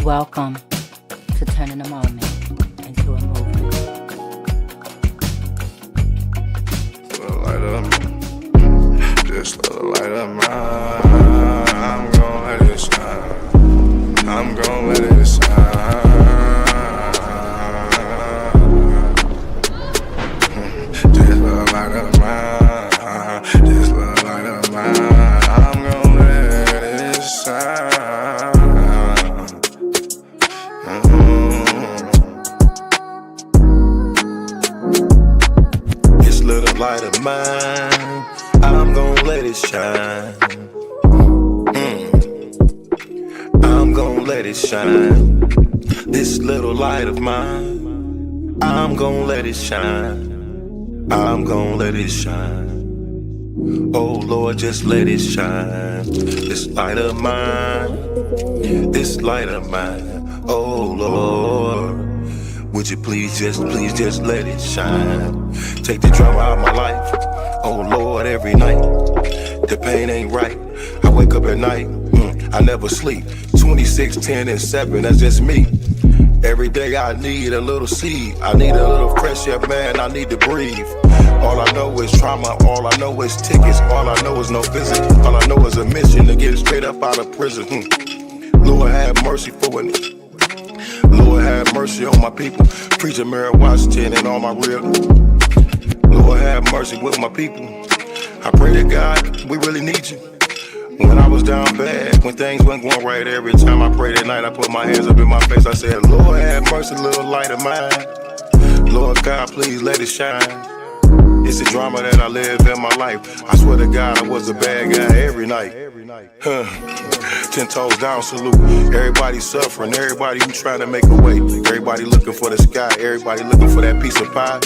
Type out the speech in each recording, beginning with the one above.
Welcome to turning a moment into a movement. Light up. This little light of mine, I'm gon' let it shine. I'm gon' let it shine. This little light of mine, this little light of mine, I'm gon' let it shine. This little light of mine, I'm gon' let it shine. I'm gon' let it shine. This little light of mine, I'm gon' let it shine. I'm gon' let it shine. Oh Lord, just let it shine. This light of mine, this light of mine. Oh Lord, would you please just let it shine. Take the drama out of my life. Oh Lord, every night the pain ain't right. I wake up at night, I never sleep. 26, 10, and 7, that's just me. Every day I need a little seed. I need a little fresh air, man, I need to breathe. All I know is trauma, all I know is tickets. All I know is no visit. All I know is a mission to get straight up out of prison. Lord have mercy for me. Lord have mercy on my people. Preacher Mary Washington and all my real. Lord have mercy with my people. I pray to God, we really need you. When I was down bad, when things weren't going right, every time I prayed at night, I put my hands up in my face. I said, Lord have mercy, little light of mine. Lord God, please let it shine. It's the drama that I live in my life. I swear to God, I was a bad guy every night. 10 toes down, salute. Everybody suffering, everybody who trying to make a way. Everybody looking for the sky, everybody looking for that piece of pie.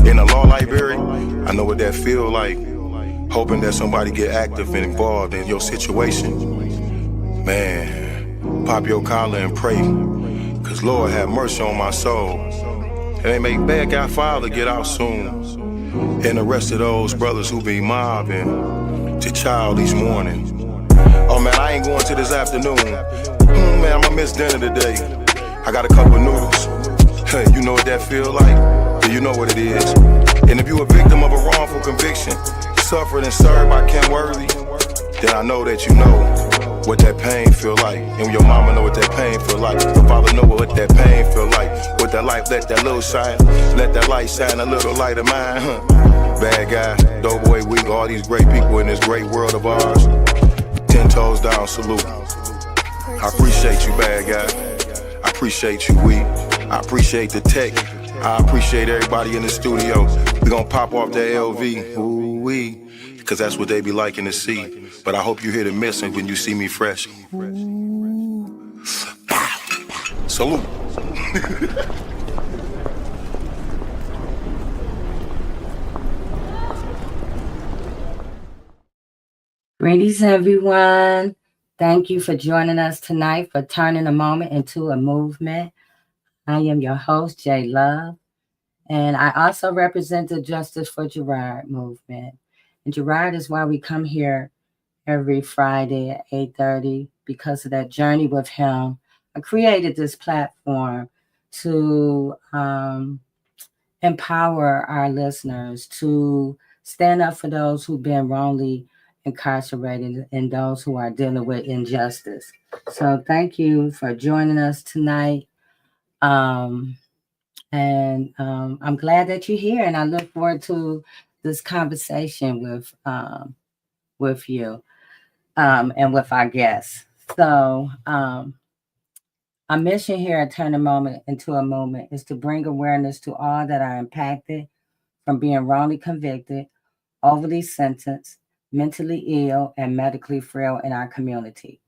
In a law library, I know what that feel like. Hoping that somebody get active and involved in your situation. Man, pop your collar and pray. Cause Lord have mercy on my soul. And they make bad guy father get out soon. And the rest of those brothers who be mobbing to child each morning. Oh man, I ain't going to this afternoon. Man, I'ma miss dinner today. I got a couple of noodles. You know what that feel like? Yeah, you know what it is. And if you a victim of a wrongful conviction, suffered and served by Ken Worthy, then I know that you know what that pain feel like. And your mama know what that pain feel like. Your father know what that pain feel like. With that light, let that little shine. Let that light shine, a little light of mine. Bad guy, Doughboy Week, all these great people in this great world of ours. 10 toes down, salute. I appreciate you, bad guy. I appreciate you, Week. I appreciate the tech. I appreciate everybody in the studio. We gonna pop off that LV, ooh-wee, cause that's what they be liking to see. But I hope you hear the missing when you see me fresh. Salute. Greetings, everyone. Thank you for joining us tonight for turning a moment into a movement. I am your host, J Love, and I also represent the Justice for Gerard movement. And Gerard is why we come here every Friday at 8:30 because of that journey with him. I created this platform to empower our listeners to stand up for those who've been wrongly incarcerated and those who are dealing with injustice. So thank you for joining us tonight. I'm glad that you're here, and I look forward to this conversation with you and with our guests. So our mission here at Turn a Moment into a Movement is to bring awareness to all that are impacted from being wrongly convicted, overly sentenced, mentally ill, and medically frail in our community,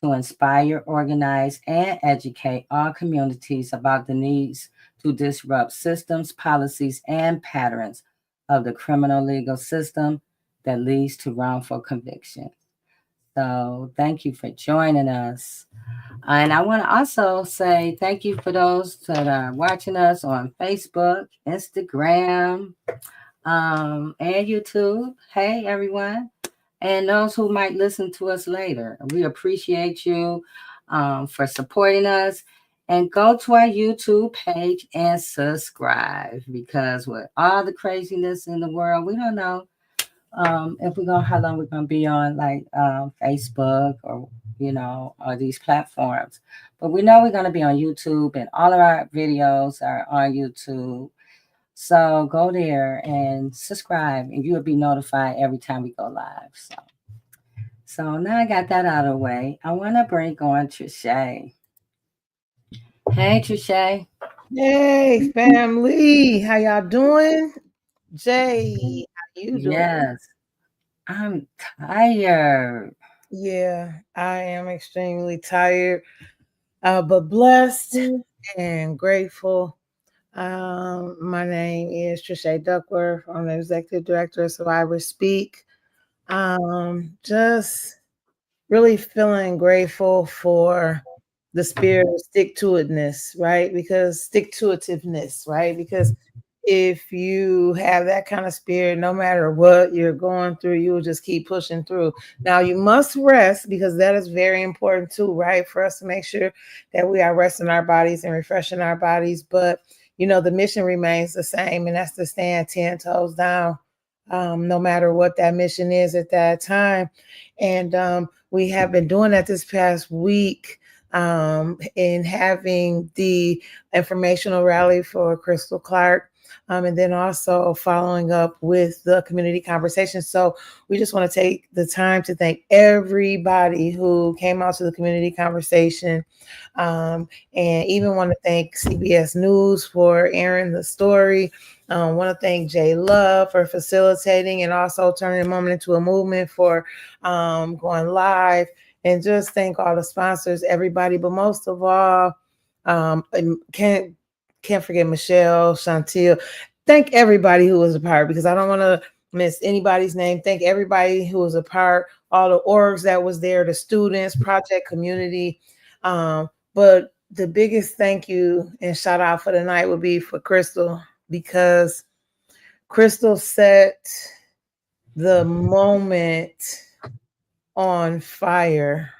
to inspire, organize, and educate all communities about the needs to disrupt systems, policies, and patterns of the criminal legal system that leads to wrongful conviction. So thank you for joining us. And I want to also say thank you for those that are watching us on Facebook, Instagram, and YouTube. Hey, everyone. And those who might listen to us later. We appreciate you for supporting us. And go to our YouTube page and subscribe, because with all the craziness in the world, we don't know if we're gonna, how long we're gonna be on like Facebook or or these platforms. But we know we're gonna be on YouTube, and all of our videos are on YouTube. So go there and subscribe, and you'll be notified every time we go live. So now I got that out of the way. I want to bring on Trisha. Hey, Trisha. Hey, family. How y'all doing? Jay, how you doing? Yes, I'm tired. Yeah, I am extremely tired, but blessed and grateful. My name is Trisha Duckworth. I'm the executive director of Survivor Speak. Just really feeling grateful for the spirit of stick-to-itness, right? Because stick-to-itiveness, right? Because if you have that kind of spirit, no matter what you're going through, you will just keep pushing through. Now, you must rest, because that is very important too, right? For us to make sure that we are resting our bodies and refreshing our bodies. But, the mission remains the same, and that's to stand 10 toes down, no matter what that mission is at that time. And we have been doing that this past week, in having the informational rally for Crystal Clark. And then also following up with the community conversation. So we just want to take the time to thank everybody who came out to the community conversation. And even want to thank CBS News for airing the story. Want to thank Jay Love for facilitating and also turning the moment into a movement for going live. And just thank all the sponsors, everybody. But most of all, can't forget Michelle, Chantil. Thank everybody who was a part, because I don't want to miss anybody's name. Thank everybody who was a part, all the orgs that was there, the students, project community. But the biggest thank you and shout out for the night would be for Crystal, because Crystal set the moment on fire.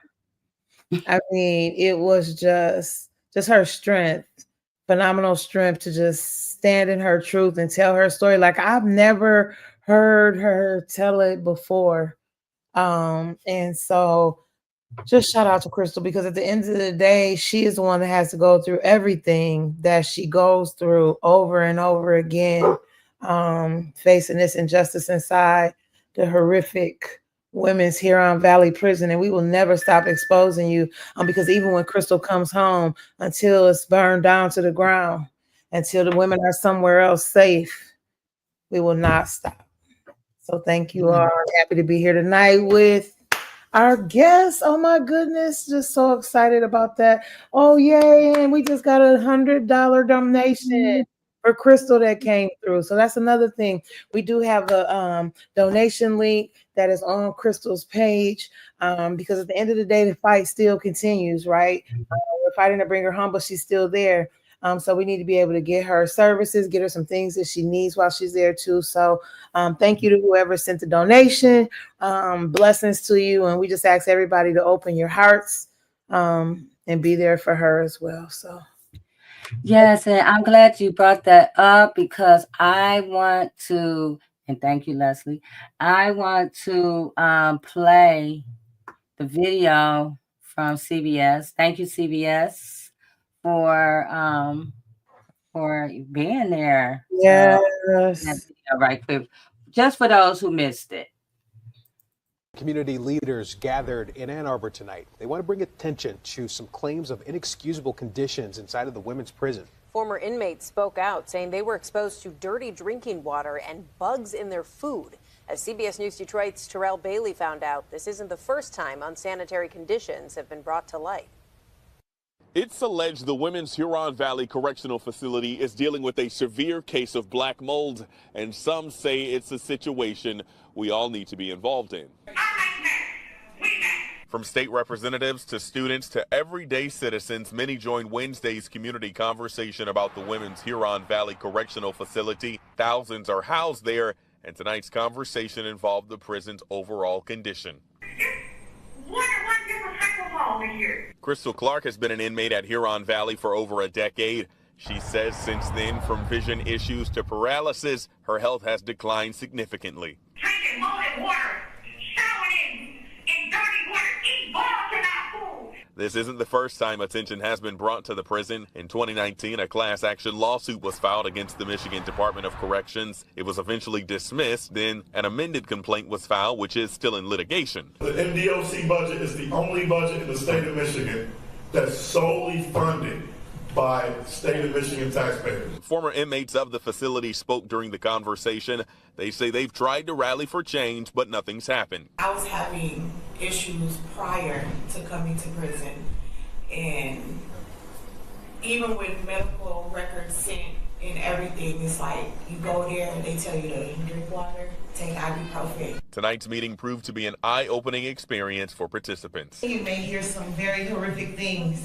I mean, it was just her strength, phenomenal strength to just stand in her truth and tell her story. Like, I've never heard her tell it before. And so just shout out to Crystal, because at the end of the day, she is the one that has to go through everything that she goes through over and over again, facing this injustice inside the horrific Women's Huron Valley Prison. And we will never stop exposing you, because even when Crystal comes home, until it's burned down to the ground, until the women are somewhere else safe, we will not stop. So thank you all. I'm happy to be here tonight with our guest. Oh my goodness, just so excited about that. Oh yay, and we just got $100 donation for Crystal that came through. So that's another thing. We do have a donation link that is on Crystal's page, because at the end of the day, the fight still continues, right? We're fighting to bring her home, but she's still there. So we need to be able to get her services, get her some things that she needs while she's there too. So thank you to whoever sent the donation. Blessings to you. And we just ask everybody to open your hearts and be there for her as well. So yes, and I'm glad you brought that up, because I want to, and thank you, Leslie. I want to play the video from CBS. Thank you, CBS, for being there. yes. So, right quick, just for those who missed it. Community leaders gathered in Ann Arbor tonight. They want to bring attention to some claims of inexcusable conditions inside of the women's prison. Former inmates spoke out, saying they were exposed to dirty drinking water and bugs in their food. As CBS News Detroit's Terrell Bailey found out, this isn't the first time unsanitary conditions have been brought to light. It's alleged the Women's Huron Valley Correctional Facility is dealing with a severe case of black mold, and some say it's a situation we all need to be involved in. From state representatives to students to everyday citizens, many joined Wednesday's community conversation about the Women's Huron Valley Correctional Facility. Thousands are housed there, and tonight's conversation involved the prison's overall condition. Crystal Clark has been an inmate at Huron Valley for over a decade. She says since then, from vision issues to paralysis, her health has declined significantly. Drinking molded This isn't the first time attention has been brought to the prison. In 2019, a class action lawsuit was filed against the Michigan Department of Corrections. It was eventually dismissed. Then an amended complaint was filed, which is still in litigation. The MDOC budget is the only budget in the state of Michigan that's solely funded by state of Michigan taxpayers. Former inmates of the facility spoke during the conversation. They say they've tried to rally for change, but nothing's happened. I was having issues prior to coming to prison, and even with medical records sent and everything, it's like you go there and they tell you to drink water, take ibuprofen. Tonight's meeting proved to be an eye-opening experience for participants. You may hear some very horrific things,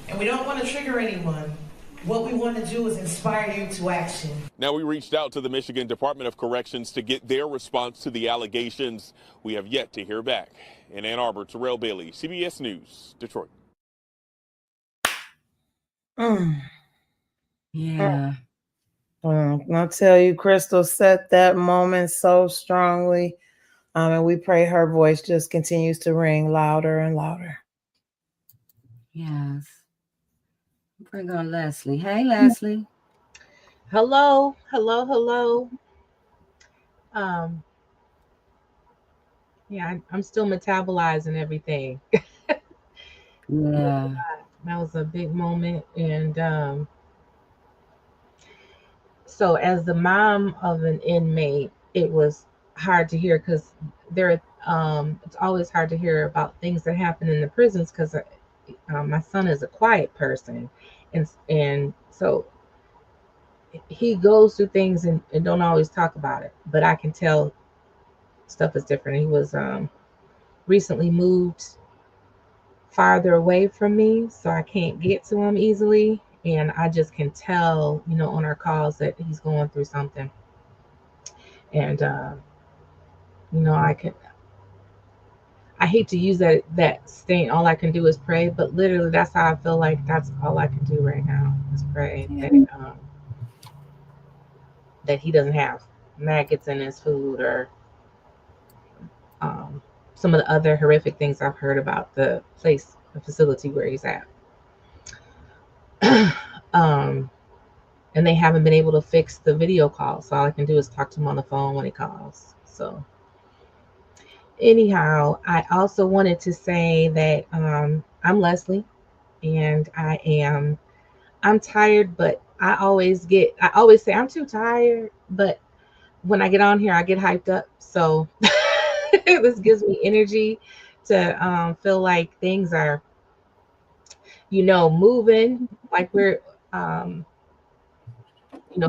and we don't want to trigger anyone. What we want to do is inspire you to action. Now, we reached out to the Michigan Department of Corrections to get their response to the allegations. We have yet to hear back. In Ann Arbor, Terrell Bailey, CBS News, Detroit. Yeah. I'll tell you, Crystal set that moment so strongly. And we pray her voice just continues to ring louder and louder. Yes. Bring on Leslie. Hey, Leslie. Hello. Yeah, I'm still metabolizing everything. Yeah. That was a big moment. And so as the mom of an inmate, it was hard to hear because it's always hard to hear about things that happen in the prisons because my son is a quiet person. And so he goes through things and don't always talk about it, but I can tell stuff is different. He was recently moved farther away from me, so I can't get to him easily. And I just can tell, on our calls that he's going through something. And, I hate to use that saying, all I can do is pray, but literally that's how I feel like that's all I can do right now is pray that he doesn't have maggots in his food or some of the other horrific things I've heard about the facility where he's at. And they haven't been able to fix the video call. So all I can do is talk to him on the phone when he calls. So anyhow, I also wanted to say that I'm Leslie and I'm tired, but I always say I'm too tired, but when I get on here, I get hyped up. So this gives me energy to feel like things are, moving, like we're,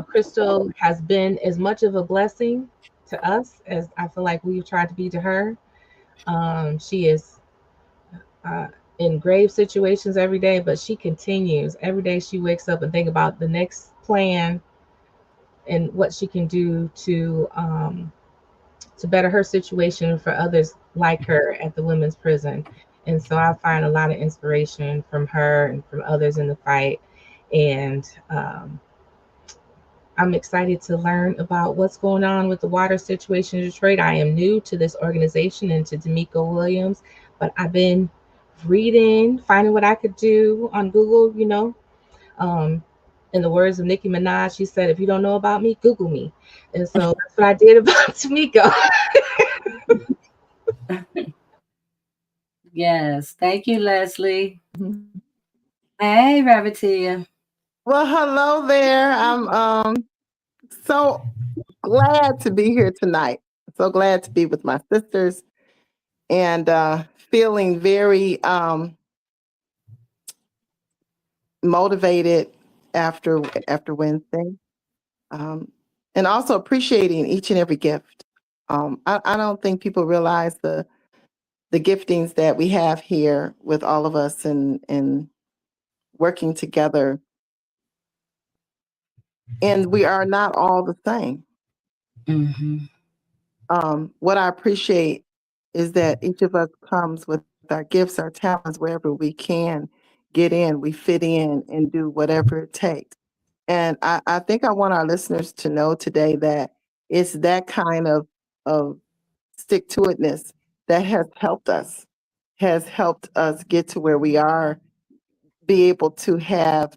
Crystal has been as much of a blessing to us as I feel like we've tried to be to her. She is in grave situations every day, but she continues. Every day she wakes up and think about the next plan and what she can do to better her situation for others like her at the women's prison. And so I find a lot of inspiration from her and from others in the fight. And I'm excited to learn about what's going on with the water situation in Detroit. I am new to this organization and to Demeeko Williams, but I've been reading, finding what I could do on Google, in the words of Nicki Minaj, she said, if you don't know about me, Google me. And so that's what I did about Demeeko. Yes. Thank you, Leslie. Hey, Ravitia. Well, hello there. I'm so glad to be here tonight. So glad to be with my sisters and feeling very motivated after Wednesday. And also appreciating each and every gift. I don't think people realize the giftings that we have here with all of us and working together. And we are not all the same. Mm-hmm. What I appreciate is that each of us comes with our gifts, our talents, wherever we can get in, we fit in and do whatever it takes. And I think I want our listeners to know today that it's that kind of stick-to-itness that has helped us has helped us get to where we are, be able to have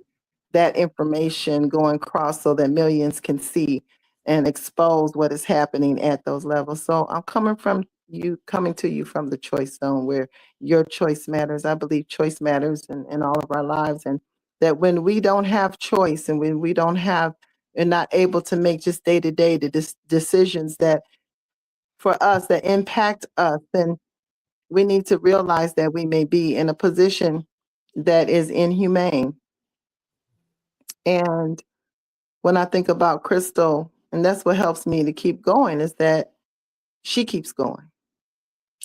that information going across so that millions can see and expose what is happening at those levels. So I'm coming to you from the choice zone where your choice matters. I believe choice matters in all of our lives. And that when we don't have choice and when we don't have and not able to make just day to day the decisions that for us that impact us, then we need to realize that we may be in a position that is inhumane. And when I think about Crystal, and that's what helps me to keep going, is that she keeps going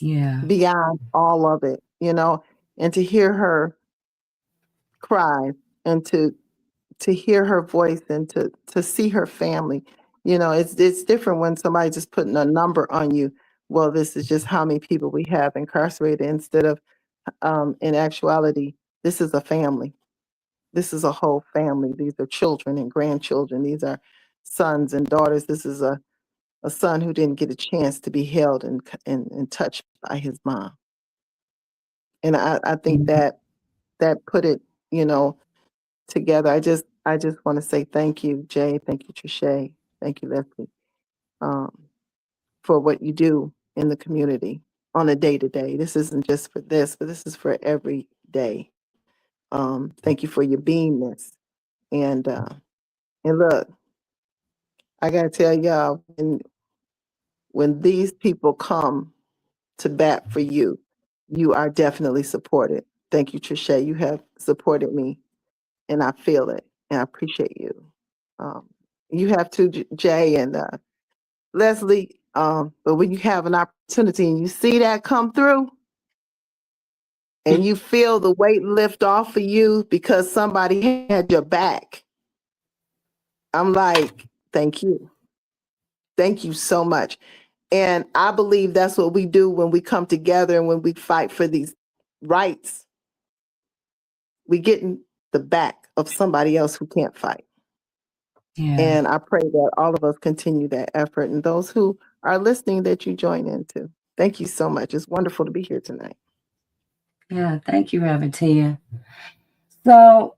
Yeah. beyond all of it, and to hear her cry and to hear her voice and to see her family. It's different when somebody's just putting a number on you. Well, this is just how many people we have incarcerated instead of in actuality, this is a family. This is a whole family. These are children and grandchildren. These are sons and daughters. This is a son who didn't get a chance to be held and touched by his mom. And I think that put it, together. I just want to say thank you, Jay. Thank you, Trisha. Thank you, Leslie, for what you do in the community on a day to day. This isn't just for this, but this is for every day. Thank you for your beingness. And look, I gotta tell y'all, when these people come to bat for you, you are definitely supported. Thank you, Trisha. You have supported me, and I feel it, and I appreciate you. You have to, Jay and Leslie. But when you have an opportunity and you see that come through, and you feel the weight lift off of you because somebody had your back, I'm like, thank you. Thank you so much. And I believe that's what we do when we come together and when we fight for these rights. We get in the back of somebody else who can't fight. Yeah. And I pray that all of us continue that effort, and those who are listening, that you join into. Thank you so much. It's wonderful to be here tonight. Yeah. Thank you, Reverend Tia. So,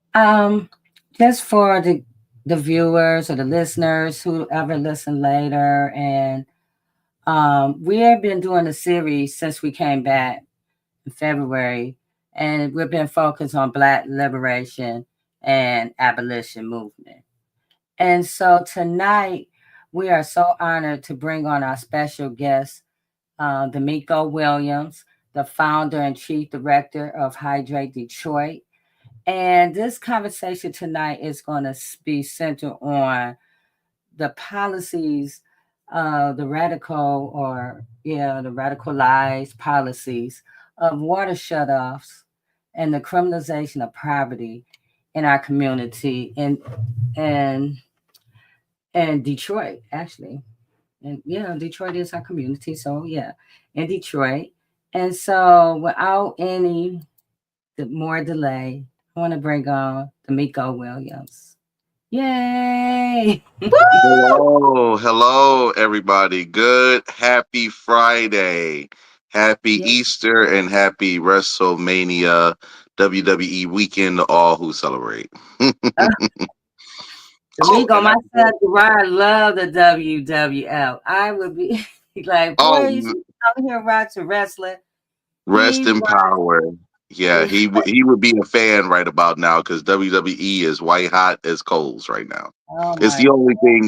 just for the viewers or the listeners who ever listen later, and we have been doing a series since we came back in February, and we've been focused on Black Liberation and Abolition movement. And so tonight, we are so honored to bring on our special guest, Demeeko Williams, the founder and chief director of Hydrate Detroit. And this conversation tonight is going to be centered on the policies, the radicalized policies of water shutoffs and the criminalization of poverty in our community and Detroit, actually. And Detroit is our community. So in Detroit. And so without any more delay, I want to bring on Demeeko Williams. Yay! Hello, everybody. Good, happy Friday. Happy Easter and happy WrestleMania WWE weekend to all who celebrate. Demeeko, my son Gerard love the WWF. I would be like, boy, you come here watching wrestling. Rest in power. Yeah, he would be a fan right about now because WWE is white hot as coals right now. It's the only thing.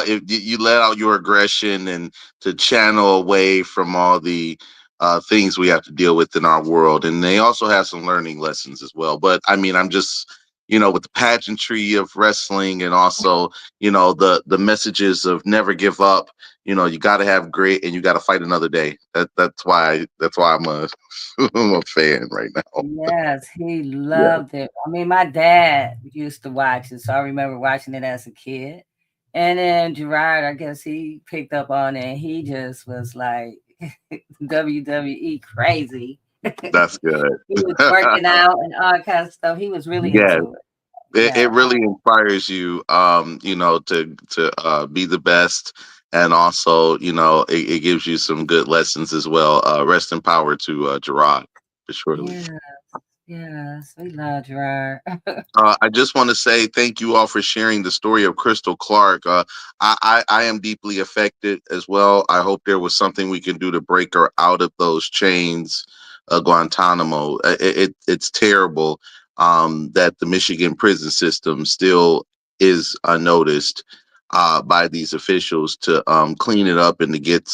If you let out your aggression and to channel away from all the things we have to deal with in our world, and they also have some learning lessons as well. But I mean, I'm just with the pageantry of wrestling and also the messages of never give up. You got to have grit and you got to fight another day. That's why I'm I'm a fan right now. Yes, he loved it. I mean, my dad used to watch it, so I remember watching it as a kid. And then Gerard, I guess he picked up on it. And he just was like WWE crazy. That's good. He was working out and all kinds of stuff. He was really into it. It really inspires you, to be the best and also, it gives you some good lessons as well. Rest in power to Gerard, for surely. Yeah, yes, we love Gerard. I just want to say thank you all for sharing the story of Crystal Clark. I am deeply affected as well. I hope there was something we can do to break her out of those chains of Guantanamo. It's terrible that the Michigan prison system still is unnoticed by these officials to clean it up and to get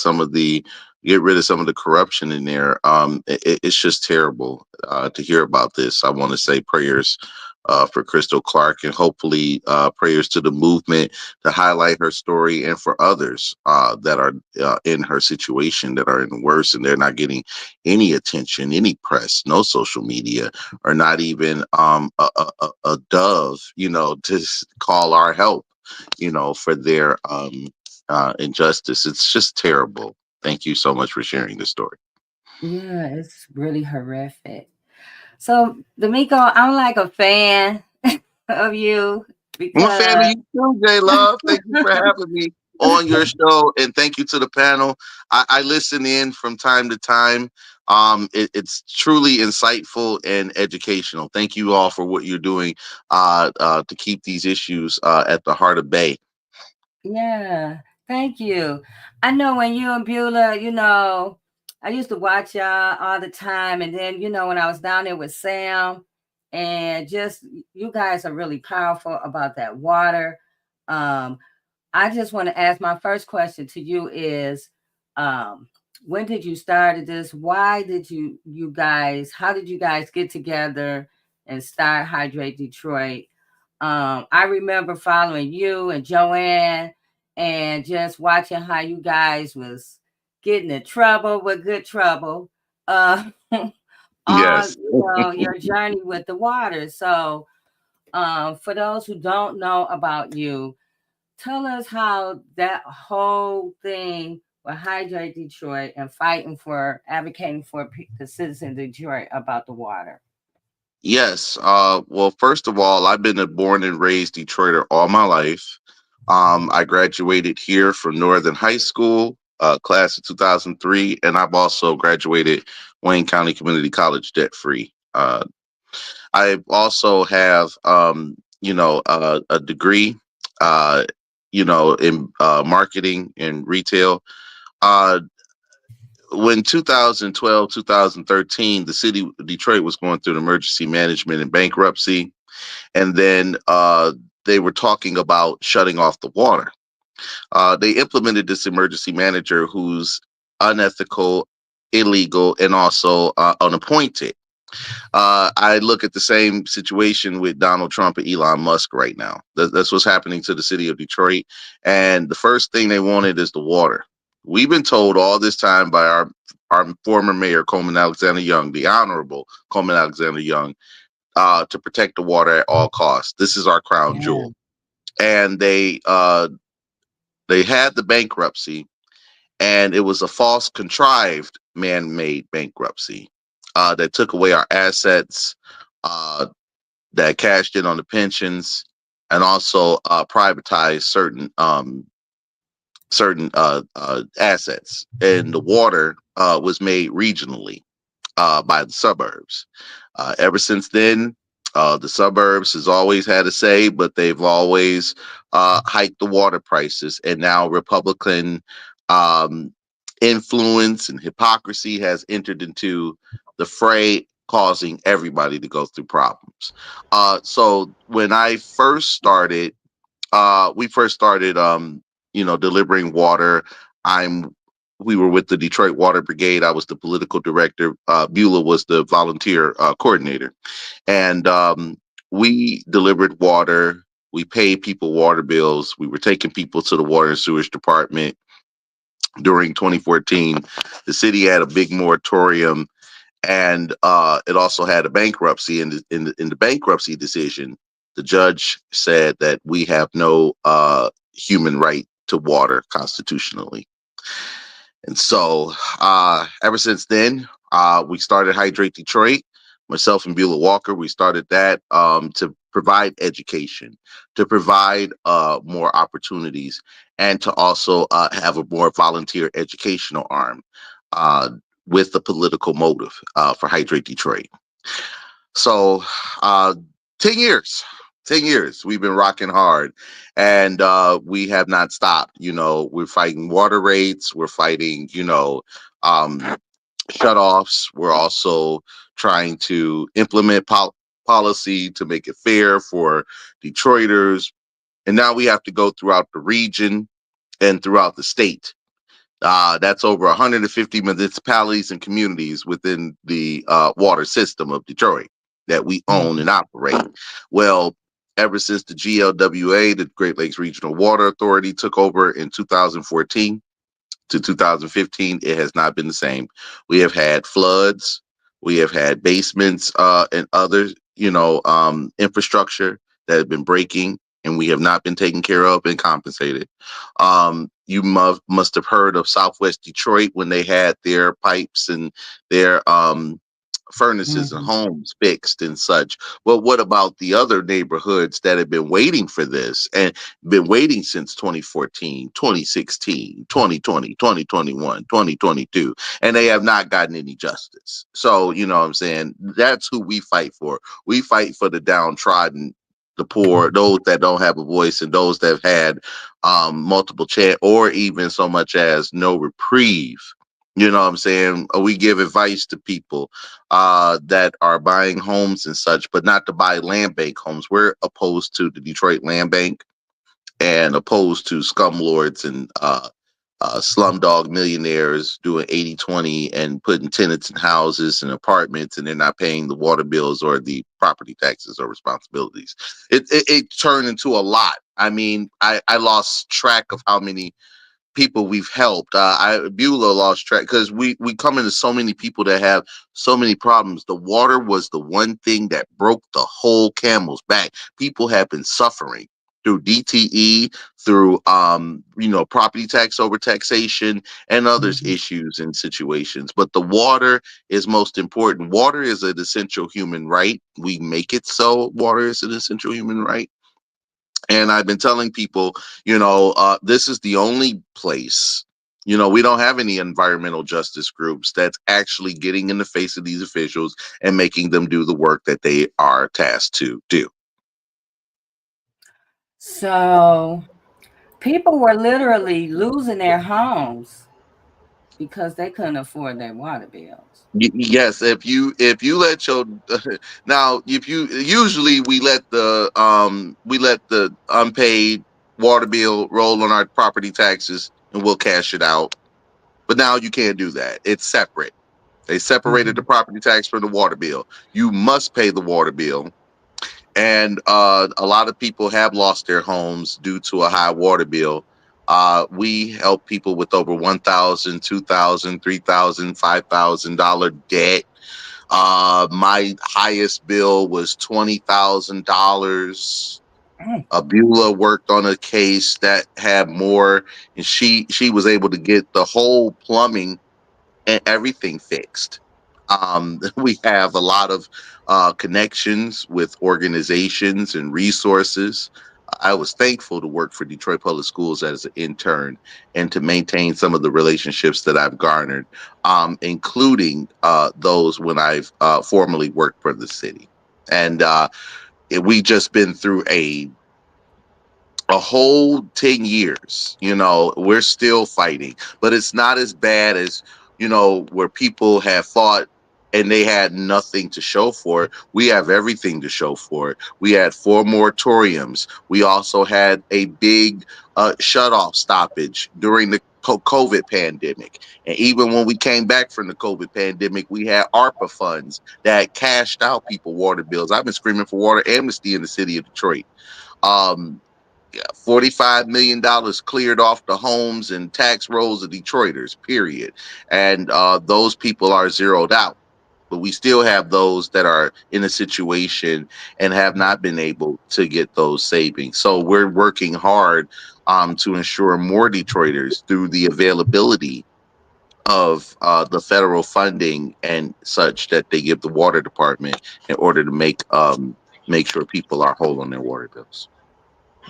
rid of some of the corruption in there. It's just terrible to hear about this. I want to say prayers for Crystal Clark, and hopefully prayers to the movement to highlight her story, and for others that are in her situation, that are in worse, and they're not getting any attention, any press, no social media, or not even a dove, to call our help, for their injustice. It's just terrible. Thank you so much for sharing this story. Yeah, it's really horrific. So, Demeeko, I'm like a fan of you I'm a fan of because you too, J Love. Thank you for having me on your show, and thank you to the panel. I listen in from time to time. It's truly insightful and educational. Thank you all for what you're doing to keep these issues at the heart of Bay. yeah, thank you. I know when you and Beulah, I used to watch y'all all the time. And then, when I was down there with Sam, and just you guys are really powerful about that water. Um, I just want to ask, my first question to you is, when did you start this? Why did how did you guys get together and start Hydrate Detroit? I remember following you and Joanne and just watching how you guys was getting in trouble with good trouble. On Yes. your journey with the water. So for those who don't know about you, tell us how that whole thing with Hydrate Detroit and advocating for the citizens of Detroit about the water. Yes. Well, first of all, I've been a born and raised Detroiter all my life. I graduated here from Northern High School, class of 2003, and I've also graduated Wayne County Community College debt free. I also have, a degree, in marketing and retail. Uh, when 2012, 2013, the city of Detroit was going through an emergency management and bankruptcy. And then they were talking about shutting off the water. They implemented this emergency manager who's unethical, illegal, and also unappointed. I look at the same situation with Donald Trump and Elon Musk right now. That's what's happening to the city of Detroit. And the first thing they wanted is the water. We've been told all this time by our former mayor, Coleman Alexander Young, the Honorable Coleman Alexander Young, to protect the water at all costs. This is our crown jewel. And they had the bankruptcy, and it was a false, contrived, man-made bankruptcy that took away our assets, that cashed in on the pensions, and also privatized certain assets. And the water was made regionally by the suburbs. Ever since then, the suburbs has always had a say, but they've always hiked the water prices. And now Republican influence and hypocrisy has entered into the fray, causing everybody to go through problems. So when I first started, we first started, delivering water. We were with the Detroit Water Brigade. I was the political director. Beulah was the volunteer coordinator. And we delivered water. We paid people water bills. We were taking people to the water and sewage department. During 2014, the city had a big moratorium, and it also had a bankruptcy. In the bankruptcy decision, the judge said that we have no human right to water constitutionally. And so ever since then, we started Hydrate Detroit. Myself and Beulah Walker, we started that to provide education, to provide more opportunities, and to also have a more volunteer educational arm with the political motive for Hydrate Detroit. So 10 years. 10 years we've been rocking hard, and we have not stopped. We're fighting water rates, we're fighting shutoffs. We're also trying to implement policy to make it fair for Detroiters. And now we have to go throughout the region and throughout the state. That's over 150 municipalities and communities within the water system of Detroit that we own and operate. Well, ever since the GLWA, the Great Lakes Regional Water Authority, took over in 2014 to 2015, it has not been the same. We have had floods, we have had basements and other, infrastructure that have been breaking, and we have not been taken care of and compensated. You must have heard of Southwest Detroit when they had their pipes and their furnaces and homes fixed and such. Well, what about the other neighborhoods that have been waiting for this and been waiting since 2014, 2016, 2020, 2021, 2022, and they have not gotten any justice? So, you know what I'm saying? That's who we fight for. We fight for the downtrodden, the poor, those that don't have a voice, and those that have had multiple chance or even so much as no reprieve. You know what I'm saying? We give advice to people that are buying homes and such, but not to buy land bank homes. We're opposed to the Detroit Land Bank and opposed to scumlords and slumdog millionaires doing 80-20 and putting tenants in houses and apartments, and they're not paying the water bills or the property taxes or responsibilities. It turned into a lot. I mean, I lost track of how many people we've helped. Beulah lost track because we come into so many people that have so many problems. The water was the one thing that broke the whole camel's back. People have been suffering through DTE, through property tax overtaxation and others issues and situations. But the water is most important. Water is an essential human right. We make it so. Water is an essential human right. And I've been telling people, this is the only place, we don't have any environmental justice groups that's actually getting in the face of these officials and making them do the work that they are tasked to do. So people were literally losing their homes because they couldn't afford their water bills. Yes, if you let your now if you usually we let the unpaid water bill roll on our property taxes and we'll cash it out. But now you can't do that. It's separate. They separated the property tax from the water bill. You must pay the water bill. And a lot of people have lost their homes due to a high water bill. We help people with over $1,000, $2,000, $3,000, $5,000 debt. My highest bill was $20,000. Beulah worked on a case that had more, and she was able to get the whole plumbing and everything fixed. We have a lot of connections with organizations and resources. I was thankful to work for Detroit Public Schools as an intern and to maintain some of the relationships that I've garnered, including those when I've formerly worked for the city. And we just been through a whole 10 years. We're still fighting, but it's not as bad as where people have fought and they had nothing to show for it. We have everything to show for it. We had 4 moratoriums. We also had a big shut-off stoppage during the COVID pandemic. And even when we came back from the COVID pandemic, we had ARPA funds that cashed out people water bills. I've been screaming for water amnesty in the city of Detroit. $45 million cleared off the homes and tax rolls of Detroiters, period. And those people are zeroed out. But we still have those that are in a situation and have not been able to get those savings. So we're working hard to ensure more Detroiters through the availability of the federal funding and such that they give the water department in order to make make sure people are whole on their water bills.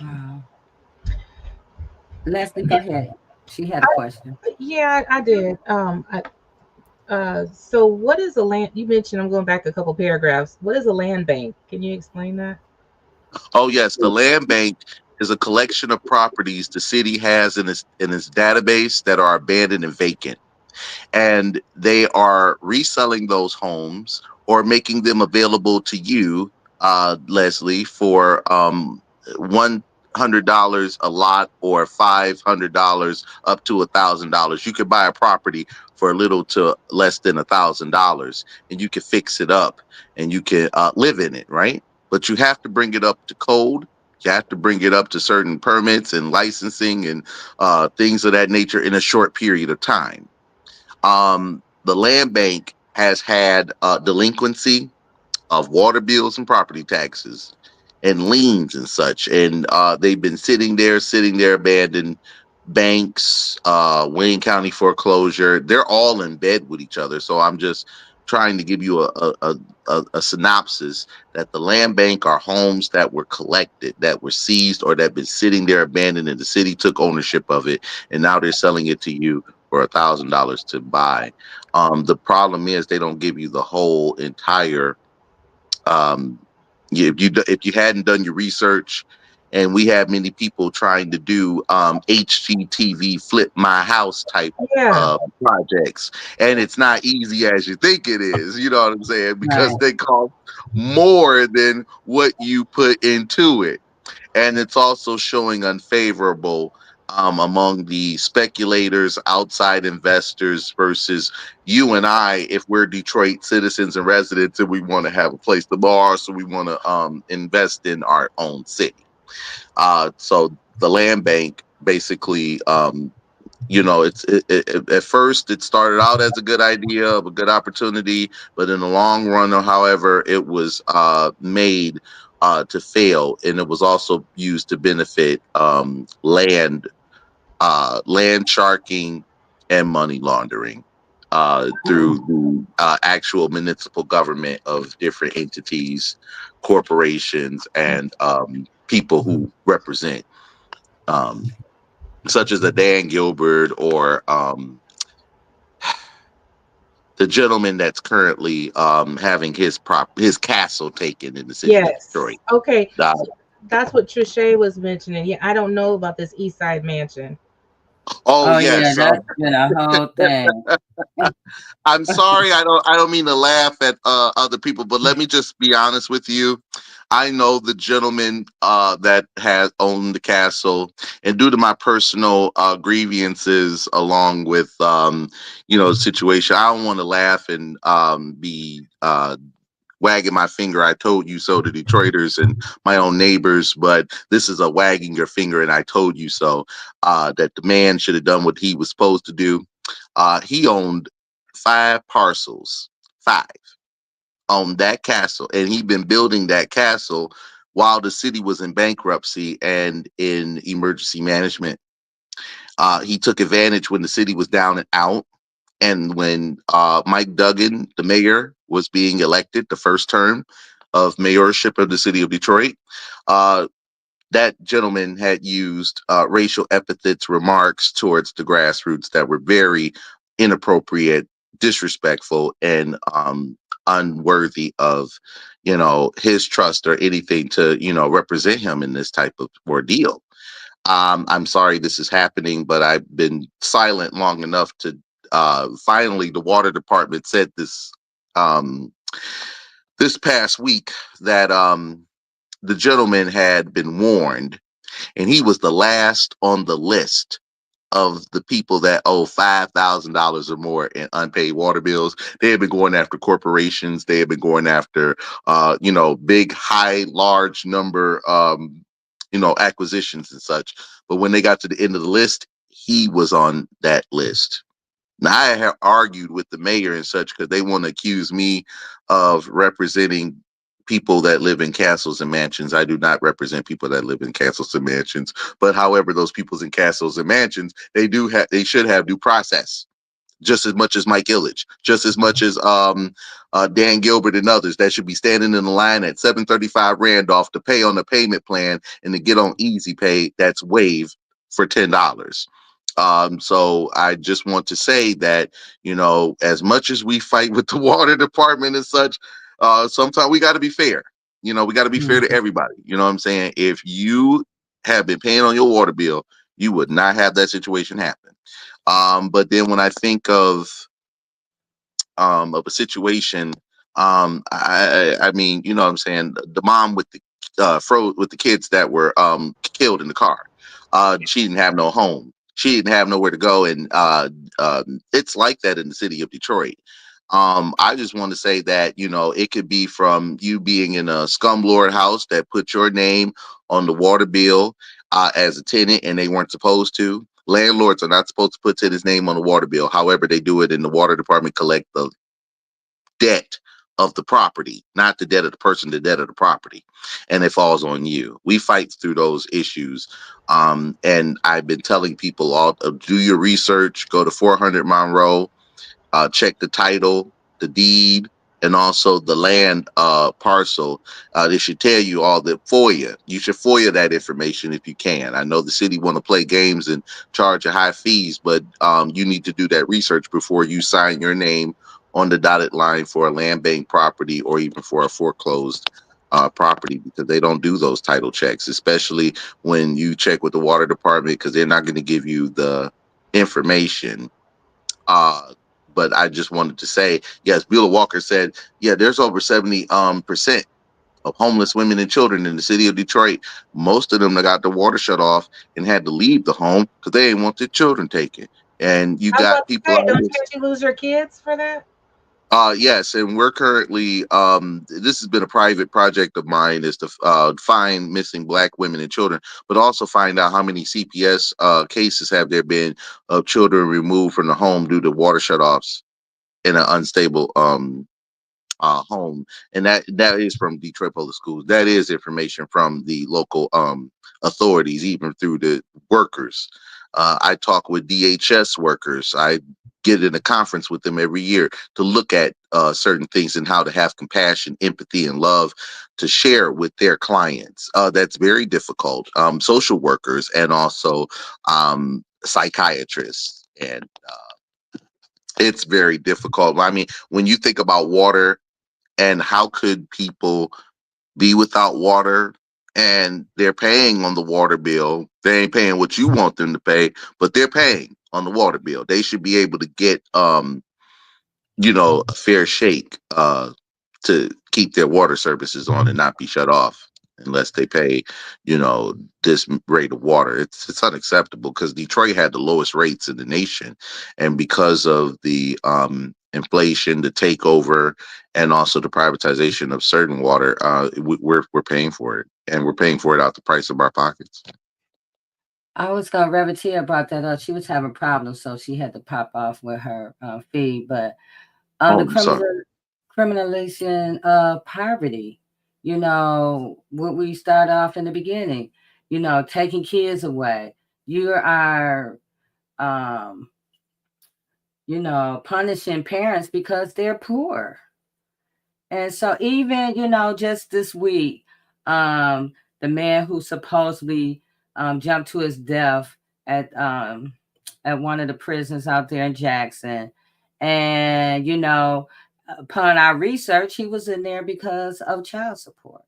Wow. Leslie, go ahead. She had a question. Yeah, I did. So what is a land? You mentioned, I'm going back a couple paragraphs. What is a land bank? Can you explain that? Oh yes, the land bank is a collection of properties the city has in its database that are abandoned and vacant, and they are reselling those homes or making them available to you, Leslie, for $100 a lot or $500 up to $1,000. You could buy a property for a little to less than $1,000, and you can fix it up and you can live in it, right? But you have to bring it up to code. You have to bring it up to certain permits and licensing and things of that nature in a short period of time. The land bank has had delinquency of water bills and property taxes and liens and such. And they've been sitting there abandoned. Banks, Wayne County foreclosure, they're all in bed with each other. So I'm just trying to give you a synopsis that the land bank are homes that were collected, that were seized, or that been sitting there abandoned, and the city took ownership of it, and now they're selling it to you for $1,000 to buy. The problem is they don't give you the whole entire. If you hadn't done your research, and we have many people trying to do HGTV flip my house type projects, and it's not easy as you think it is. You know what I'm saying? Because they cost more than what you put into it, and it's also showing unfavorable among the speculators, outside investors versus you and I. If we're Detroit citizens and residents and we want to have a place to borrow, so we want to invest in our own city. So the land bank basically, at first it started out as a good idea of a good opportunity, but in the long run, or however, it was made to fail, and it was also used to benefit land sharking and money laundering through the actual municipal government of different entities, corporations, and people who represent, such as the Dan Gilbert or the gentleman that's currently having his castle taken in the city of Detroit. Okay. That's what Trisha was mentioning. Yeah, I don't know about this East Side Mansion. Oh yes, yeah, that's been a whole thing. I'm sorry, I don't mean to laugh at other people, but let me just be honest with you. I know the gentleman that has owned the castle, and due to my personal grievances along with the situation, I don't want to laugh and be wagging my finger, I told you so, to Detroiters and my own neighbors, but this is a wagging your finger and I told you so, that the man should have done what he was supposed to do. He owned 5 parcels, 5 on that castle, and he'd been building that castle while the city was in bankruptcy and in emergency management. He took advantage when the city was down and out. And when Mike Duggan, the mayor, was being elected, the first term of mayorship of the city of Detroit, that gentleman had used racial epithets, remarks towards the grassroots that were very inappropriate, disrespectful, and unworthy of, his trust or anything to, represent him in this type of ordeal. I'm sorry this is happening, but I've been silent long enough to finally the water department said this this past week that the gentleman had been warned, and he was the last on the list of the people that owe $5,000 or more in unpaid water bills. They have been going after corporations. They have been going after, big, large number, acquisitions and such. But when they got to the end of the list, he was on that list. Now, I have argued with the mayor and such because they want to accuse me of representing people that live in castles and mansions. I do not represent people that live in castles and mansions. But however, those people in castles and mansions, they should have due process. just as much as Mike Ilitch, just as much as Dan Gilbert and others that should be standing in the line at 735 Randolph to pay on the payment plan and to get on Easy Pay that's waived for $10. So I just want to say that, you know, as much as we fight with the water department and such, sometimes we got to be fair. You know, we got to be fair to everybody. You know what I'm saying? If you have been paying on your water bill, you would not have that situation happen. But then when I think of a situation, I mean, you know what I'm saying, the mom with the with the kids that were killed in the car. She didn't have no home. She didn't have nowhere to go, and it's like that in the city of Detroit. I just want to say that, you know, it could be from you being in a scumlord house that put your name on the water bill as a tenant, and they weren't supposed to. Landlords are not supposed to put tenant's name on the water bill. However, they do it in the water department, collect the debt of the property, not the debt of the person, the debt of the property. And it falls on you. We fight through those issues. And I've been telling people all do your research, go to 400 Monroe, check the title, the deed, and also the land parcel. They should tell you all the FOIA. You should FOIA that information if you can. I know the city want to play games and charge you high fees, but you need to do that research before you sign your name on the dotted line for a land bank property or even for a foreclosed property, because they don't do those title checks, especially when you check with the water department, because they're not going to give you the information. But I just wanted to say, yes, Beulah Walker said, yeah, there's over 70% of homeless women and children in the city of Detroit. Most of them that got the water shut off and had to leave the home because they didn't want their children taken. And you I was got about to people say, out don't here. you lose your kids for that? Yes, and we're currently this has been a private project of mine, is to find missing Black women and children, but also find out how many CPS cases have there been of children removed from the home due to water shutoffs in an unstable home. And that is from Detroit Public Schools. That is information from the local authorities, even through the workers. I talk with DHS workers. I get in a conference with them every year to look at certain things and how to have compassion, empathy, and love to share with their clients. That's very difficult. Social workers and also psychiatrists. And it's very difficult. I mean, when you think about water and how could people be without water, and they're paying on the water bill. They ain't paying what you want them to pay, but they're paying on the water bill. They should be able to get you know, a fair shake to keep their water services on and not be shut off unless they pay, you know, this rate of water. It's unacceptable, because Detroit had the lowest rates in the nation, and because of the inflation, the takeover, and also the privatization of certain water, we're paying for it, and we're paying for it out the price of our pockets. I was gonna Revertia brought that up. She was having problems, so she had to pop off with her feed. But the Oh, I'm sorry. criminalization of poverty, you know, what we started off in the beginning, you know, taking kids away. You are, um, you know, punishing parents because they're poor. And so even, you know, just this week, the man who supposedly jumped to his death at one of the prisons out there in Jackson. And, you know, upon our research, he was in there because of child support,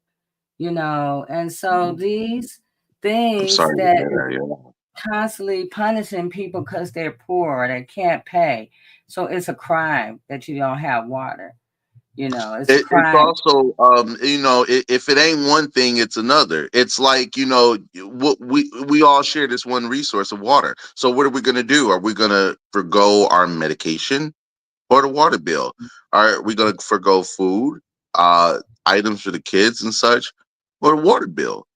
you know. And so these I'm things sorry to that hear that. Yeah. constantly punishing people because they're poor or they can't pay. So it's a crime that you don't have water. You know, it's a It's crime. also, you know, if it ain't one thing, it's another. It's like, you know, what we all share this one resource of water. So what are we going to do? Are we going to forgo our medication or the water bill? Are we going to forgo food, items for the kids and such, or the water bill?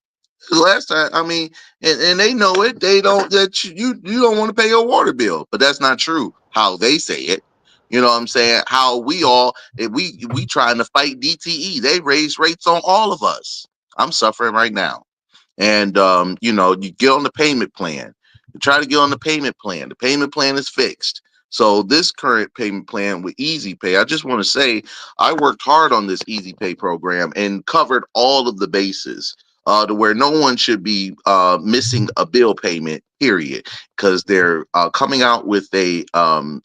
Last time, I mean, and they know it. They don't, that you don't want to pay your water bill, but that's not true. How they say it, you know what I'm saying? How we all, if we trying to fight DTE, they raise rates on all of us. I'm suffering right now, and you know, you get on the payment plan. You try to get on the payment plan. The payment plan is fixed. So this current payment plan with Easy Pay, I just want to say I worked hard on this Easy Pay program and covered all of the bases to where no one should be missing a bill payment, period, because they're coming out with a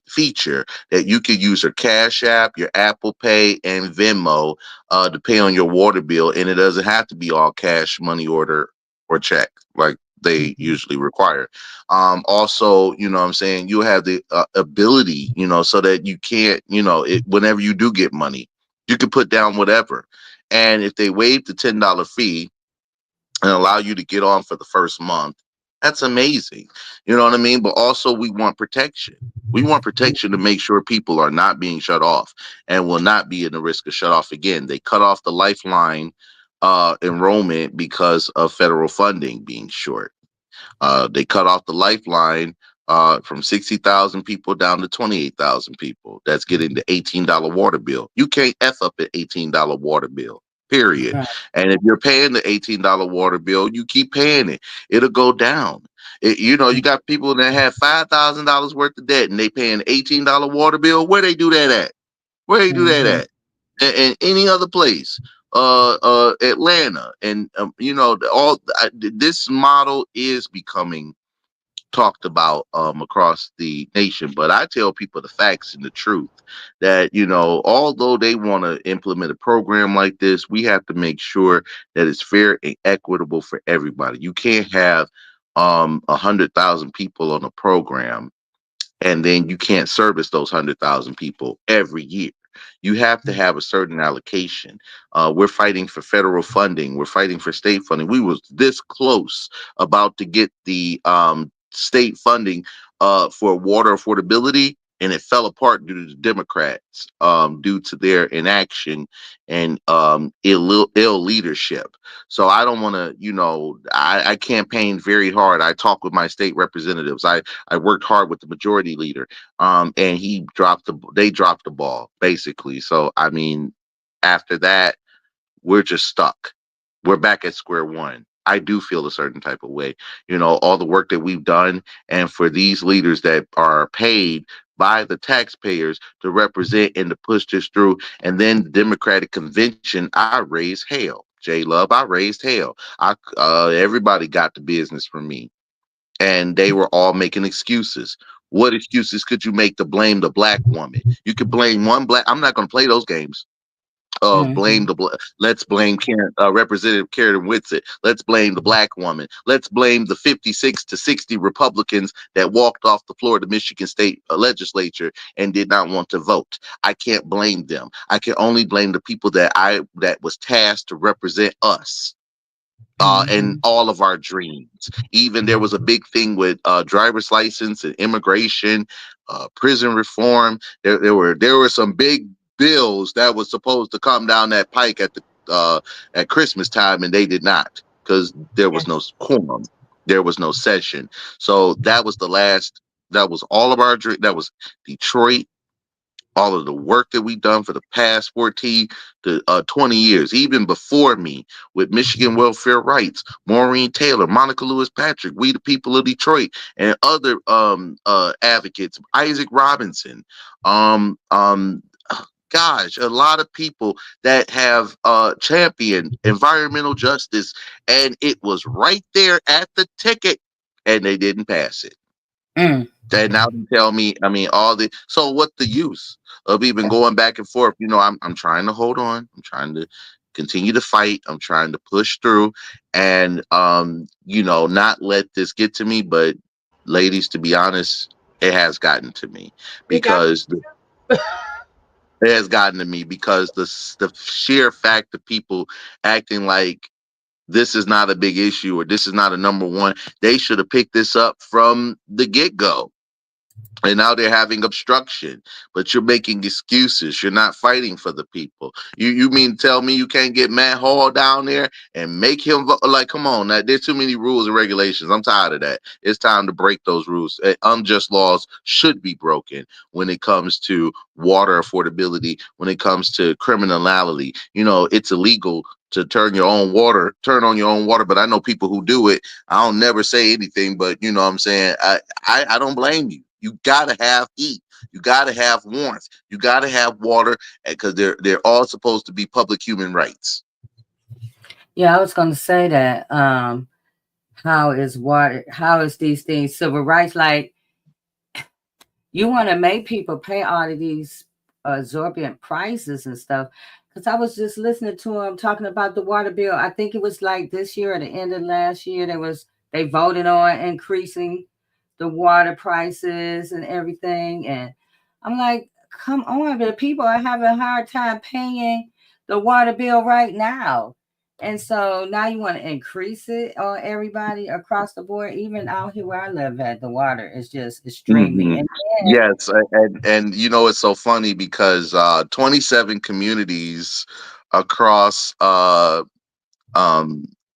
feature that you could use your Cash App, your Apple Pay, and Venmo to pay on your water bill, and it doesn't have to be all cash, money order, or check like they usually require. Also, you know what I'm saying, you have the ability, so that you can't, whenever you do get money, you can put down whatever. And if they waive the $10 fee and allow you to get on for the first month, that's amazing. You know what I mean? But also we want protection. We want protection to make sure people are not being shut off and will not be in the risk of shut off again. They cut off the lifeline enrollment because of federal funding being short. They cut off the lifeline from 60,000 people down to 28,000 people. That's getting the $18 water bill. You can't F up an $18 water bill, period. Right. And if you're paying the $18 water bill, you keep paying it. It'll go down. You got people that have $5,000 worth of debt and they paying $18 water bill. Where they do that at? Where they do that Mm-hmm. at? And any other place, Atlanta, and this model is becoming talked about across the nation. But I tell people the facts and the truth that although they want to implement a program like this, we have to make sure that it's fair and equitable for everybody. You can't have 100,000 people on a program and then you can't service those 100,000 people every year. You have to have a certain allocation. We're fighting for federal funding. We're fighting for state funding. We was this close about to get the state funding for water affordability, and it fell apart due to the Democrats, due to their inaction and ill leadership. So I don't want to, I campaigned very hard. I talked with my state representatives. I worked hard with the majority leader, and they dropped the ball basically. So I mean, after that, we're just stuck. We're back at square one. I do feel a certain type of way, all the work that we've done, and for these leaders that are paid by the taxpayers to represent and to push this through. And then the Democratic convention, I raised hell. J Love, I raised hell. Everybody got the business from me, and they were all making excuses. What excuses could you make to blame the black woman? You could blame one black. I'm not going to play those games. Let's blame Representative Karen Whitsitt. Let's blame the black woman. Let's blame the 56 to 60 Republicans that walked off the floor of the Michigan State legislature and did not want to vote. I can't blame them. I can only blame the people that was tasked to represent us. And all of our dreams. Even there was a big thing with driver's license and immigration, prison reform. There were some big bills that was supposed to come down that pike at Christmas time, and they did not, because there was no quorum, there was no session. So that was that was all of our dream. That was Detroit. All of the work that we've done for the past 14 to 20 years, even before me, with Michigan Welfare Rights, Maureen Taylor, Monica Lewis Patrick, We the People of Detroit, and other advocates, Isaac Robinson, gosh, a lot of people that have championed environmental justice, and it was right there at the ticket, and they didn't pass it. And now they tell me, so what's the use of even going back and forth? I'm trying to hold on. I'm trying to continue to fight. I'm trying to push through and, not let this get to me. But ladies, to be honest, it has gotten to me because it has gotten to me because the sheer fact of people acting like this is not a big issue or this is not a number one, they should have picked this up from the get-go. And now they're having obstruction, but you're making excuses. You're not fighting for the people. You mean tell me you can't get Matt Hall down there and make him vote? Like, come on, there's too many rules and regulations. I'm tired of that. It's time to break those rules. Unjust laws should be broken when it comes to water affordability, when it comes to criminality. It's illegal to turn on your own water, but I know people who do it. I don't never say anything, but you know what I'm saying? I don't blame you. You gotta have heat. You got to have warmth. You got to have water, because they're all supposed to be public human rights. Yeah, I was going to say that. How is water? How is these things civil rights? Like, you want to make people pay all of these exorbitant prices and stuff. Because I was just listening to him talking about the water bill. I think it was like this year or the end of last year. They voted on increasing the water prices and everything. And I'm like, come on, the people are having a hard time paying the water bill right now. And so now you want to increase it on everybody across the board. Even out here where I live at, the water is just extremely. Mhm. And Yes, and it's so funny because 27 communities across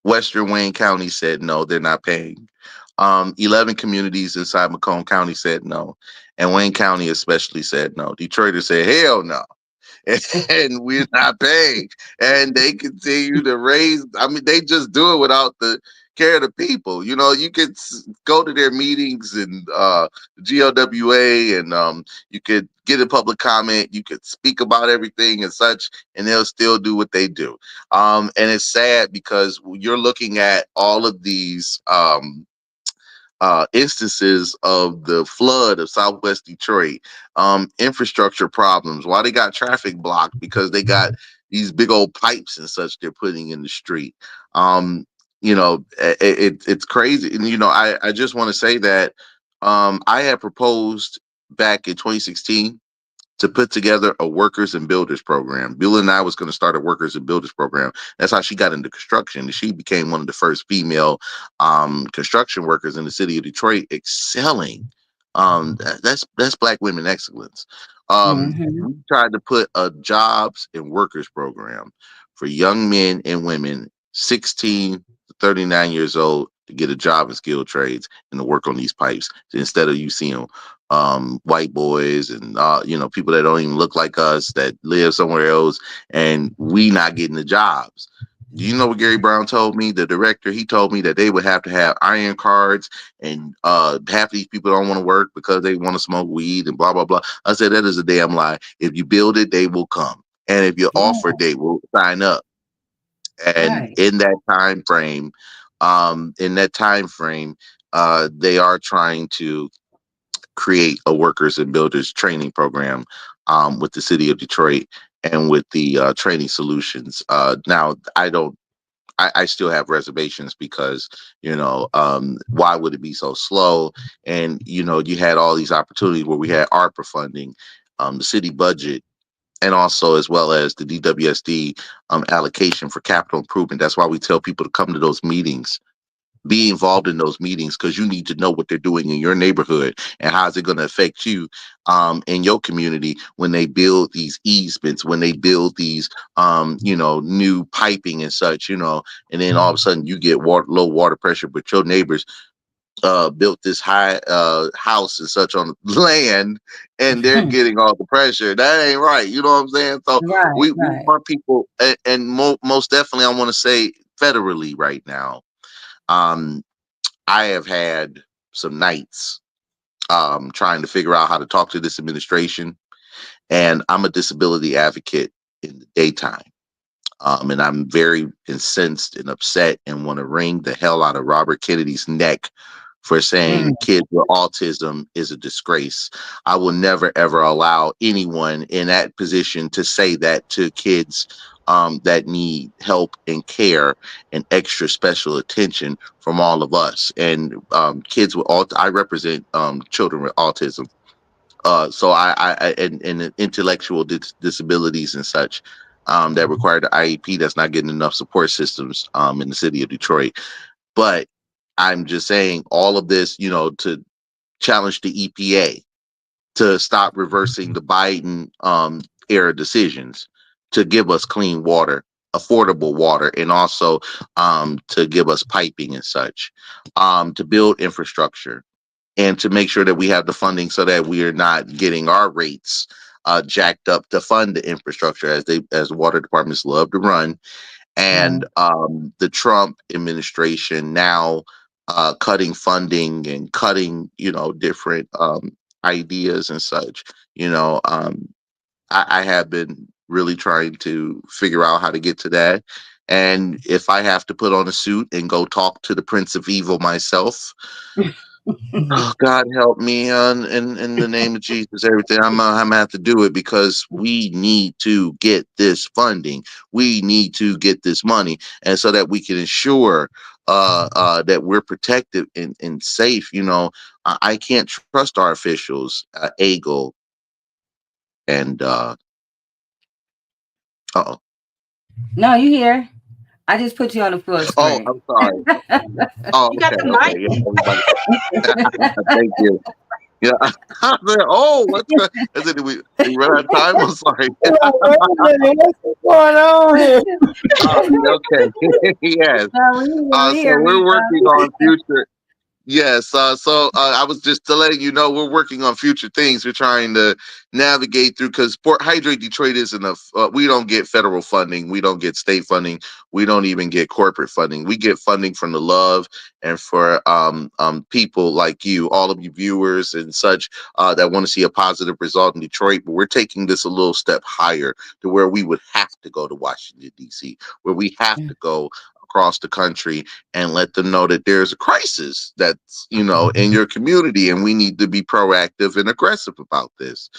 Western Wayne County said no, they're not paying. 11 communities inside Macomb County said no, and Wayne County especially said no. Detroiters said hell no. And we're not paying. And they continue to raise. I mean, they just do it without the care of the people. You know, you could go to their meetings and GLWA, and you could get a public comment. You could speak about everything and such, and they'll still do what they do. And it's sad because you're looking at all of these instances of the flood of Southwest Detroit, infrastructure problems. Why they got traffic blocked? Because they got these big old pipes and such they're putting in the street. It's crazy. And, I just want to say that I had proposed back in 2016 to put together a workers and builders program. Beulah and I was going to start a workers and builders program. That's how she got into construction. She became one of the first female construction workers in the city of Detroit, excelling. That's Black women excellence. We tried to put a jobs and workers program for young men and women 16 to 39 years old to get a job in skilled trades and to work on these pipes, instead of you seeing white boys and people that don't even look like us, that live somewhere else, and we not getting the jobs. Do you know what Gary Brown told me? The director, he told me that they would have to have iron cards, and half of these people don't want to work because they want to smoke weed and blah blah blah. I said that is a damn lie. If you build it, they will come, and if you offer, they will sign up. And right. in that time frame, they are trying to create a workers and builders training program with the city of Detroit and with the training solutions. Now, I still have reservations because, why would it be so slow? And, you had all these opportunities where we had ARPA funding, the city budget, and also as well as the DWSD allocation for capital improvement. That's why we tell people to come to those meetings. Be involved in those meetings, because you need to know what they're doing in your neighborhood and how is it going to affect you in your community when they build these easements, when they build these new piping and such, and then all of a sudden you get low water pressure, but your neighbors built this high house and such on the land, and they're getting all the pressure. That ain't right. You know what I'm saying? So we Right. want people, and most definitely I want to say federally right now. I have had some nights trying to figure out how to talk to this administration, and I'm a disability advocate in the daytime. And I'm very incensed and upset and want to wring the hell out of Robert Kennedy's neck for saying kids with autism is a disgrace. I will never, ever allow anyone in that position to say that to kids that need help and care and extra special attention from all of us. And kids with I represent children with autism. So I and intellectual disabilities and such that require the IEP that's not getting enough support systems in the city of Detroit. But I'm just saying all of this, to challenge the EPA to stop reversing the Biden era decisions to give us clean water, affordable water, and also to give us piping and such, to build infrastructure, and to make sure that we have the funding so that we are not getting our rates jacked up to fund the infrastructure as water departments love to run. And the Trump administration now cutting funding and cutting, different ideas and such. I have been really trying to figure out how to get to that. And if I have to put on a suit and go talk to the Prince of Evil myself, oh, God help me, in the name of Jesus, everything. I'm gonna have to do it because we need to get this funding. We need to get this money, and so that we can ensure that we're protected and safe. I can't trust our officials, Eagle and uh-oh. No, you here. I just put you on the full Oh, screen. I'm sorry. Oh, You got okay, the okay. mic. Yeah, everybody. Thank you. Yeah. I said, oh, what's going? I said, did we run out of time? I'm sorry. Wait a minute, what's going on here? Okay. Yes. No, we So hear we're me. working on future. Yes. I was just to letting you know we're working on future things. We're trying to navigate through because Hydrate Detroit isn't we don't get federal funding. We don't get state funding. We don't even get corporate funding. We get funding from the love and for people like you, all of you viewers and such that want to see a positive result in Detroit. But we're taking this a little step higher to where we would have to go to Washington, D.C., where we have to go across the country and let them know that there's a crisis that's in your community and we need to be proactive and aggressive about this.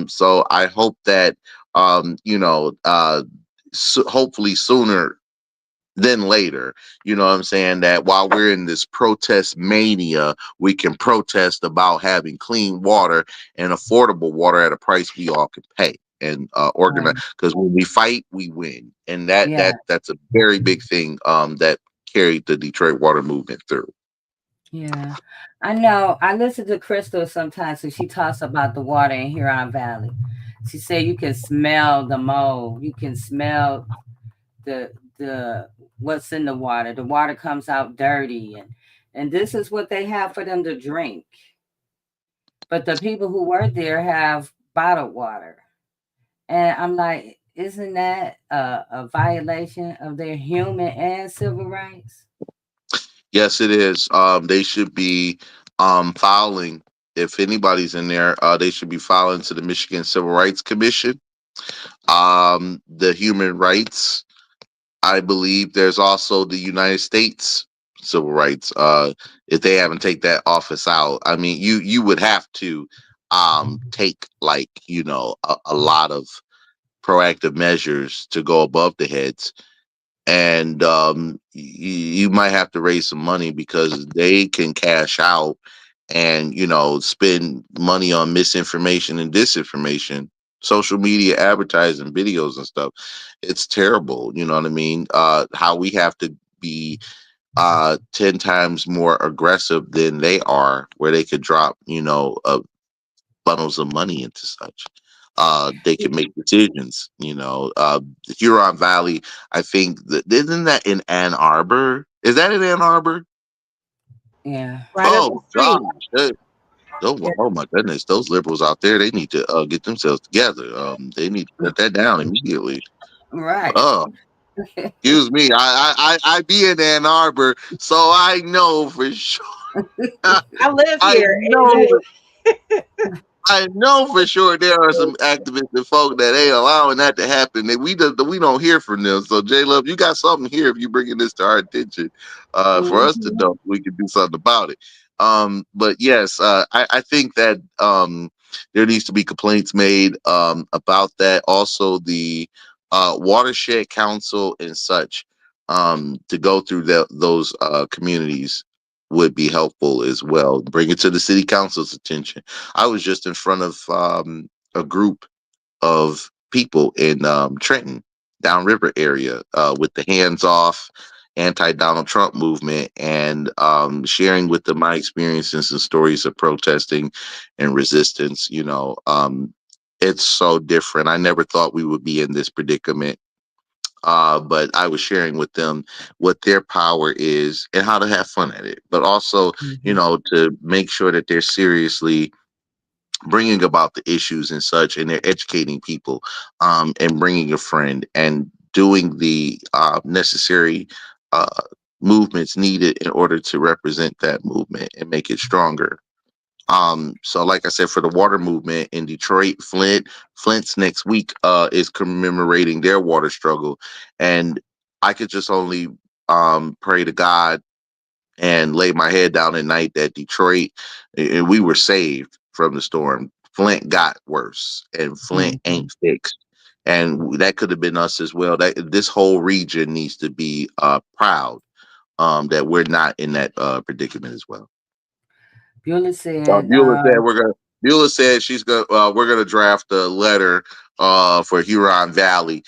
So I hope that hopefully sooner than later, you know what I'm saying, that while we're in this protest mania, we can protest about having clean water and affordable water at a price we all can pay and organize, because when we fight we win, and Yeah, that's a very big thing that carried the Detroit water movement through. yeah. I know. I listen to Crystal sometimes when she talks about the water in Huron Valley. She said you can smell the mold. You can smell the what's in the water. The water comes out dirty, and this is what they have for them to drink. But the people who work there have bottled water. And I'm like, isn't that a violation of their human and civil rights? Yes, it is. They should be filing. If anybody's in there, they should be filing to the Michigan Civil Rights Commission, the human rights. I believe there's also the United States civil rights. If they haven't take that office out, I mean, you would have to take like a lot of proactive measures to go above the heads, and you might have to raise some money because they can cash out and spend money on misinformation and disinformation, social media advertising, videos and stuff. It's terrible. You know what I mean? How we have to be 10 times more aggressive than they are, where they could drop bundles of money into such. They can make decisions. The Huron Valley, I think that isn't that in Ann Arbor? Is that in Ann Arbor? Yeah. Right up the Oh street. gosh. Oh my goodness, those liberals out there, they need to get themselves together. They need to shut that down immediately. Right. Oh, excuse me. I be in Ann Arbor, so I know for sure. I live I here, know. AJ. I know for sure there are some activists and folk that ain't allowing that to happen. That we don't hear from them. So J Love, you got something here if you bringing this to our attention, for us to know we can do something about it. But yes, I think that there needs to be complaints made about that. Also, the watershed council and such to go through those communities would be helpful as well. Bring it to the city council's attention. I was just in front of a group of people in Trenton, downriver area, with the hands off anti-Donald Trump movement, and sharing with them my experiences and stories of protesting and resistance. It's so different. I never thought we would be in this predicament. But I was sharing with them what their power is and how to have fun at it, but also, to make sure that they're seriously bringing about the issues and such, and they're educating people, and bringing a friend and doing the necessary uh, movements needed in order to represent that movement and make it stronger. So like I said, for the water movement in Detroit, Flint's next week is commemorating their water struggle. And I could just only pray to God and lay my head down at night that Detroit, and we were saved from the storm. Flint got worse, and Flint ain't fixed, and that could have been us as well. That this whole region needs to be proud that we're not in that predicament as well. Beulah said, Beulah said we're gonna. Beulah said she's gonna. We're gonna draft a letter for Huron Valley.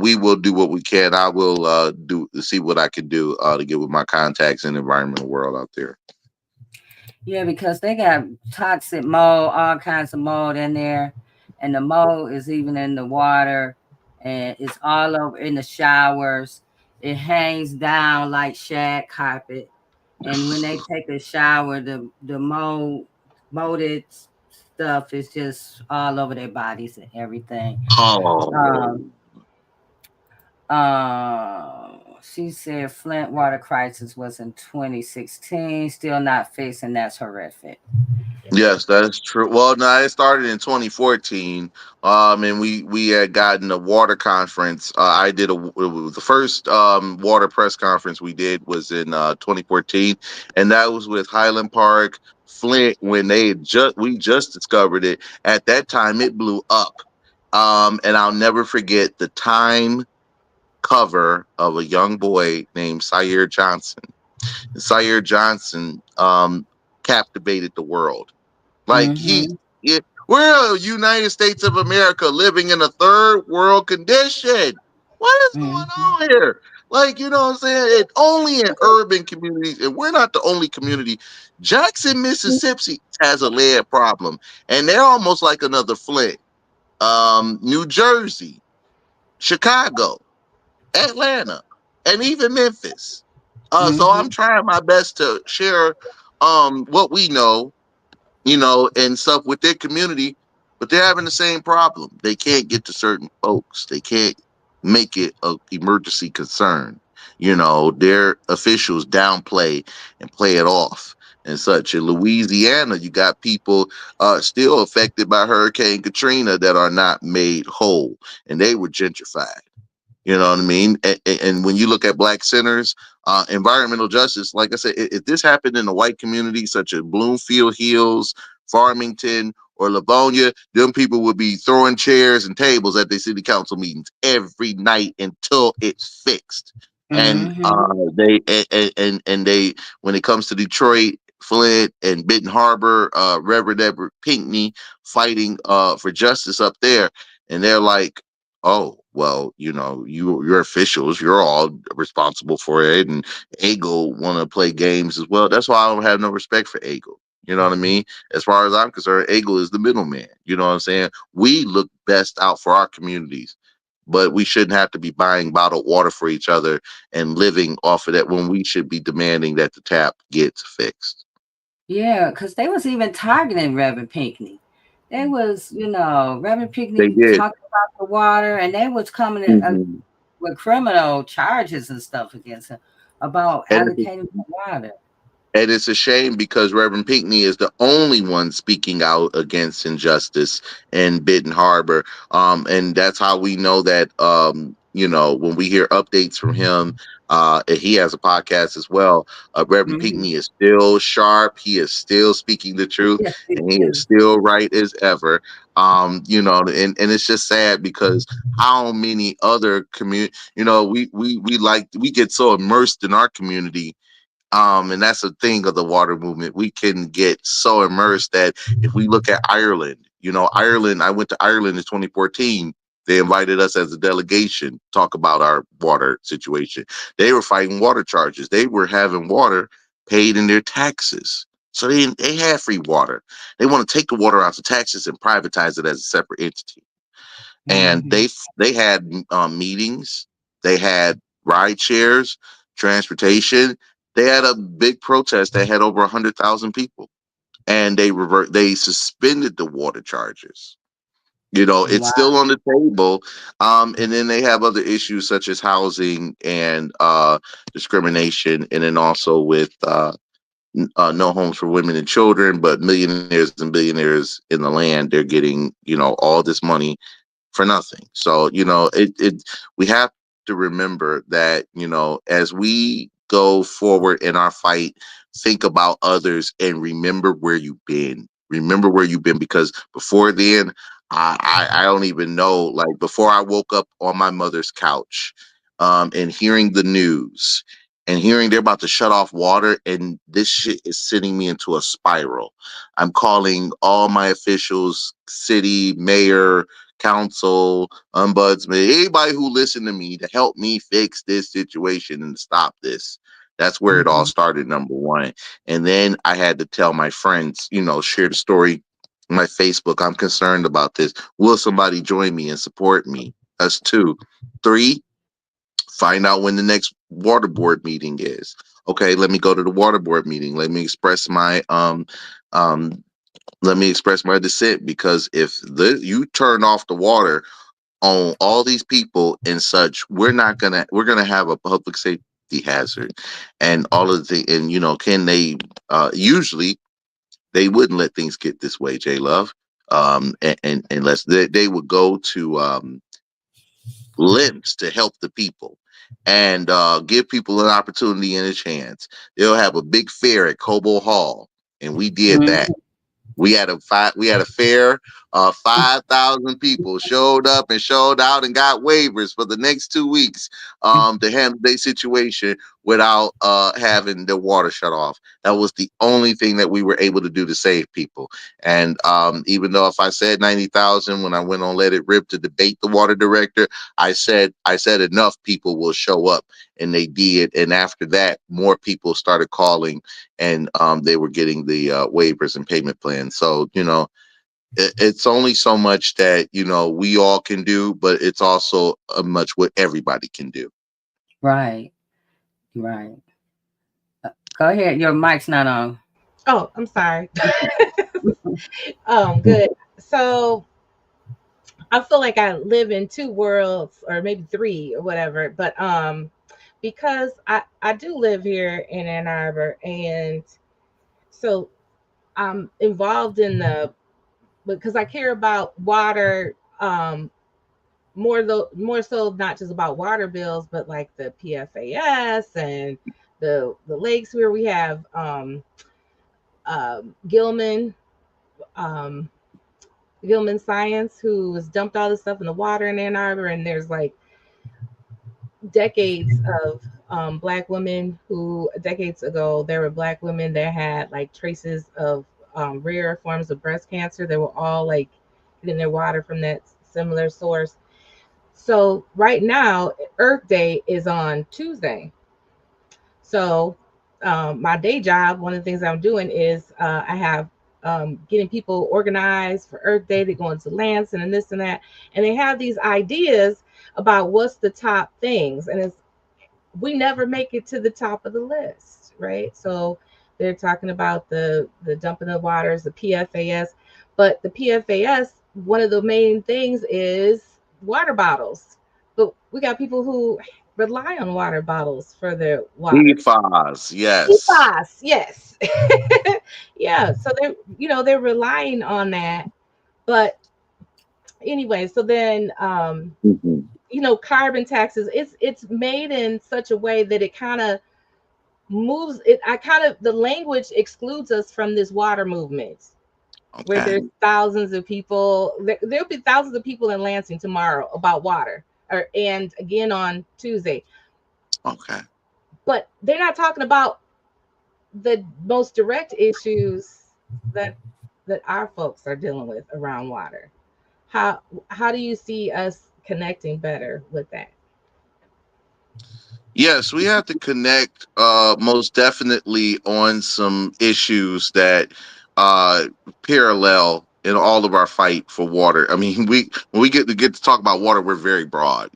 We will do what we can. I will do see what I can do to get with my contacts in the environmental world out there. yeah, because they got toxic mold, all kinds of mold in there, and the mold is even in the water, and it's all over in the showers. It hangs down like shag carpet, and when they take a shower, the molded stuff is just all over their bodies and everything. Oh. She said Flint water crisis was in 2016, still not fixed, and that's horrific. Yes, that's true. Well, no, it started in 2014. And we had gotten a water conference. I did the first water press conference we did was in 2014, and that was with Highland Park, Flint, when we just discovered it. At that time, it blew up. And I'll never forget the Time cover of a young boy named Syer Johnson. Syer Johnson captivated the world. Like we're the United States of America living in a third world condition. What is going on here? Like, you know what I'm saying? It's only in urban communities, and we're not the only community. Jackson, Mississippi has a lead problem, and they're almost like another Flint. New Jersey, Chicago, Atlanta, and even Memphis. So I'm trying my best to share what we know, and stuff with their community, but they're having the same problem. They can't get to certain folks. They can't make it an emergency concern. Their officials downplay and play it off and such. In Louisiana, you got people still affected by Hurricane Katrina that are not made whole, and they were gentrified. You know what I mean? And when you look at Black centers, environmental justice, like I said, if this happened in a white community such as Bloomfield Hills, Farmington, or Livonia, them people would be throwing chairs and tables at their city council meetings every night until it's fixed. And they when it comes to Detroit, Flint, and Benton Harbor, Reverend Edward Pinckney fighting for justice up there, and they're like, oh, well, your officials, you're all responsible for it, and AGLE want to play games as well. That's why I don't have no respect for AGLE. You know what I mean? As far as I'm concerned, AGLE is the middleman. You know what I'm saying? We look best out for our communities, but we shouldn't have to be buying bottled water for each other and living off of that when we should be demanding that the tap gets fixed. Yeah, because they was even targeting Reverend Pinckney. They was, Reverend Pinckney talking about the water, and they was coming in, with criminal charges and stuff against him about allocating the water. And it's a shame because Reverend Pinckney is the only one speaking out against injustice in Benton Harbor. And that's how we know that, when we hear updates from him, he has a podcast as well. Reverend Pinckney is still sharp. He is still speaking the truth, and he is still right as ever. And it's just sad because how many other we get so immersed in our community. And that's the thing of the water movement. We can get so immersed that if we look at Ireland, Ireland, I went to Ireland in 2014. They invited us as a delegation to talk about our water situation. They were fighting water charges. They were having water paid in their taxes. So they had free water. They want to take the water out of taxes and privatize it as a separate entity. And they had meetings. They had ride shares, transportation. They had a big protest that had over 100,000 people, and they suspended the water charges. It's still on the table. And then they have other issues such as housing and discrimination, and then also with no homes for women and children, but millionaires and billionaires in the land, they're getting, all this money for nothing. So, we have to remember that, as we go forward in our fight, think about others and remember where you've been. Remember where you've been, because before then, I don't even know, like before I woke up on my mother's couch, and hearing the news and hearing they're about to shut off water, and this shit is sending me into a spiral. I'm calling all my officials, city, mayor, council, ombudsman, anybody who listened to me to help me fix this situation and stop this. That's where it all started, number one. And then I had to tell my friends, share the story on my Facebook. I'm concerned about this. Will somebody join me and support me? That's two. Three, find out when the next water board meeting is. Okay, let me go to the water board meeting. Let me express my dissent, because if you turn off the water on all these people and such, we're gonna have a public safety hazard, and all of the, and can they usually they wouldn't let things get this way, J Love, and unless they would go to lengths to help the people and give people an opportunity and a chance. They'll have a big fair at Cobo Hall, and we did that. We had a fair. 5,000 people showed up and showed out and got waivers for the next 2 weeks to handle their situation without having the water shut off. That was the only thing that we were able to do to save people. And even though if I said 90,000 when I went on Let It Rip to debate the water director, I said enough people will show up, and they did. And after that, more people started calling, and they were getting the waivers and payment plans. So, it's only so much that, we all can do, but it's also much what everybody can do. Right. Go ahead. Your mic's not on. Oh, I'm sorry. Good. So I feel like I live in two worlds, or maybe three or whatever, but because I do live here in Ann Arbor, and so I'm involved in because I care about water, more so not just about water bills, but like the PFAS and the lakes where we have Gilman Science, who has dumped all this stuff in the water in Ann Arbor, and there's like decades of Black women who decades ago there were Black women that had like traces of rare forms of breast cancer. They were all like getting their water from that similar source. So right now, Earth Day is on Tuesday. So my day job, one of the things I'm doing is I have getting people organized for Earth Day. They go into Lansing and this and that, and they have these ideas about what's the top things, and we never make it to the top of the list, right? So they're talking about the dumping of waters, the PFAS, but the PFAS, one of the main things is water bottles, but we got people who rely on water bottles for their water. PFAS, yes. PFAS, yes. Yeah, so they're relying on that. But anyway, so then carbon taxes, it's made in such a way that it kind of moves it. The language excludes us from this water movement. Okay. Where there's thousands of people, there'll be thousands of people in Lansing tomorrow about water, and again on Tuesday. Okay. But they're not talking about the most direct issues that our folks are dealing with around water. How do you see us connecting better with that? Yes, we have to connect most definitely on some issues that parallel in all of our fight for water. I mean, when we get to talk about water, we're very broad.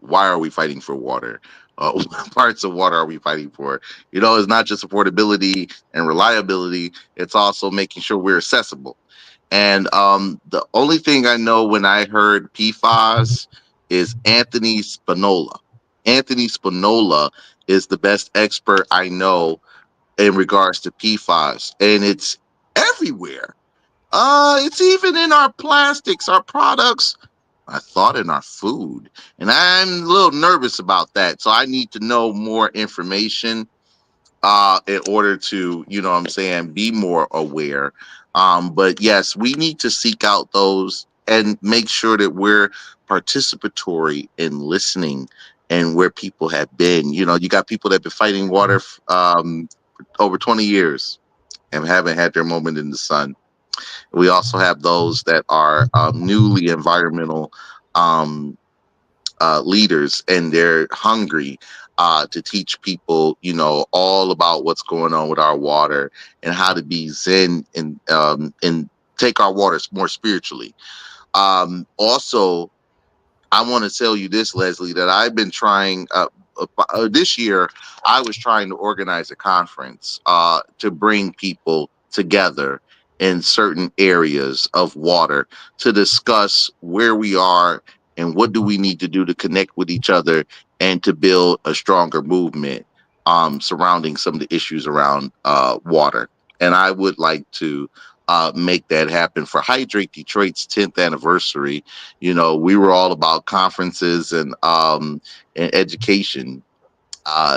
Why are we fighting for water? What parts of water are we fighting for? It's not just affordability and reliability. It's also making sure we're accessible. And the only thing I know when I heard PFAS is Anthony Spinola. Anthony Spinola is the best expert I know in regards to PFAS, and it's everywhere. It's even in our plastics, our products. I thought in our food, and I'm a little nervous about that. So I need to know more information in order to, you know what I'm saying, be more aware. But yes, we need to seek out those and make sure that we're participatory in listening and where people have been. You know, you got people that have been fighting water over 20 years and haven't had their moment in the sun. We also have those that are newly environmental um, leaders, and they're hungry to teach people, you know, all about what's going on with our water and how to be zen and take our waters more spiritually. Also, I want to tell you this, Leslie, that I've been trying. This year, I was trying to organize a conference to bring people together in certain areas of water to discuss where we are and what do we need to do to connect with each other and to build a stronger movement surrounding some of the issues around water. And I would like to make that happen for Hydrate Detroit's 10th anniversary. You know, we were all about conferences and education,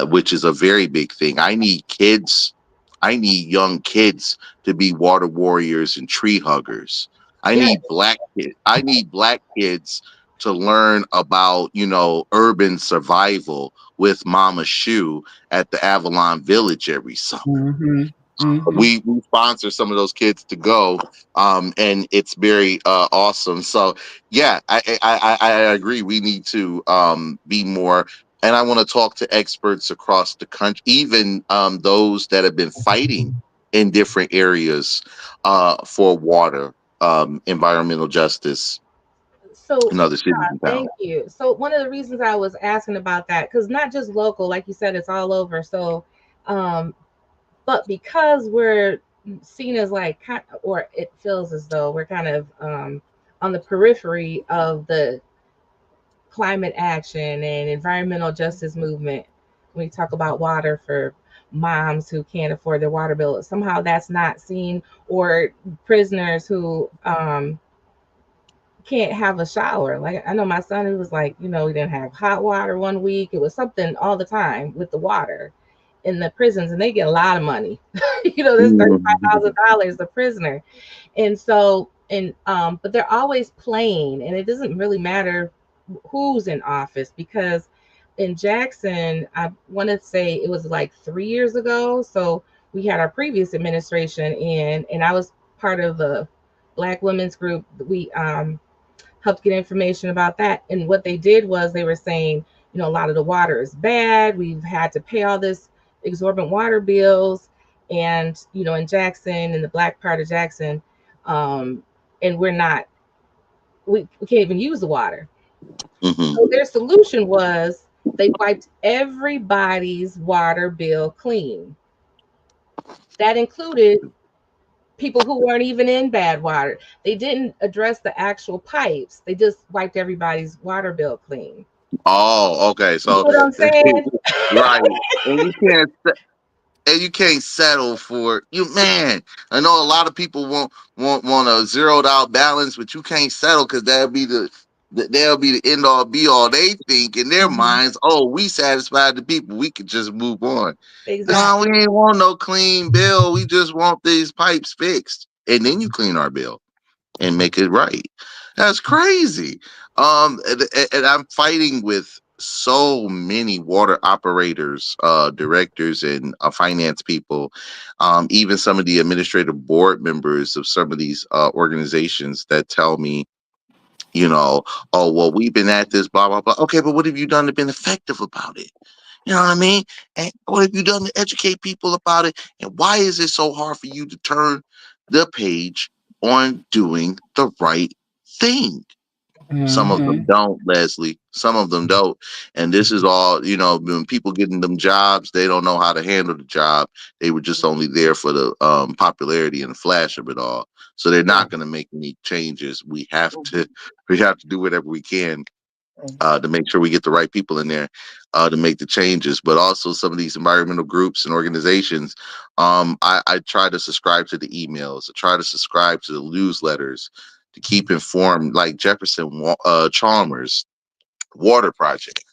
which is a very big thing. I need kids. I need young kids to be water warriors and tree huggers. I Yeah. need black kids. I need black kids to learn about, you know, urban survival with Mama Shoe at the Avalon Village every summer. Mm-hmm. Mm-hmm. We sponsor some of those kids to go, and it's very awesome. So yeah, I agree. We need to be more, and I want to talk to experts across the country, even those that have been fighting in different areas for water, environmental justice So, in other cities and towns. thank you. So, one of the reasons I was asking about that, because not just local, like you said, it's all over. So, um, but because we're seen as like, or it feels as though we're kind of on the periphery of the climate action and environmental justice movement. When we talk about water for moms who can't afford their water bill, somehow that's not seen, or prisoners who can't have a shower. Like I know my son, he was like, you know, he didn't have hot water one week. It was something all the time with the water in the prisons, and they get a lot of money. You know, there's $35,000 a prisoner, and so but they're always playing, and it doesn't really matter who's in office because in Jackson, I want to say it was like 3 years ago. So we had our previous administration in, and I was part of the Black women's group. We helped get information about that. And what they did was they were saying, you know, a lot of the water is bad. We've had to pay all this exorbitant water bills. And, you know, in Jackson, in the Black part of Jackson, and we can't even use the water. Mm-hmm. So their solution was they wiped everybody's water bill clean. That included people who weren't even in bad water. They didn't address the actual pipes. They just wiped everybody's water bill clean. Oh, okay. You So know what I'm saying? right, and you can't settle for you, man. I know a lot of people want a zeroed out balance, but you can't settle because that'll be the end all be all. They think in their minds, oh, we satisfied the people, we could just move on. Exactly. No, we ain't want no clean bill. We just want these pipes fixed, and then you clean our bill and make it right. That's crazy. And I'm fighting with so many water operators, directors, and finance people, even some of the administrative board members of some of these organizations that tell me, you know, oh, well, we've been at this, blah, blah, blah. Okay, but what have you done to been effective about it? You know what I mean? And what have you done to educate people about it? And why is it so hard for you to turn the page on doing the right thing? Some of them don't, Leslie. Some of them don't. And this is all, you know, when people getting them jobs, they don't know how to handle the job. They were just only there for the popularity and the flash of it all. So they're not going to make any changes. We have to do whatever we can to make sure we get the right people in there to make the changes. But also some of these environmental groups and organizations, I try to subscribe to the emails. I try to subscribe to the newsletters to keep informed, like Jefferson Chalmers Water Project.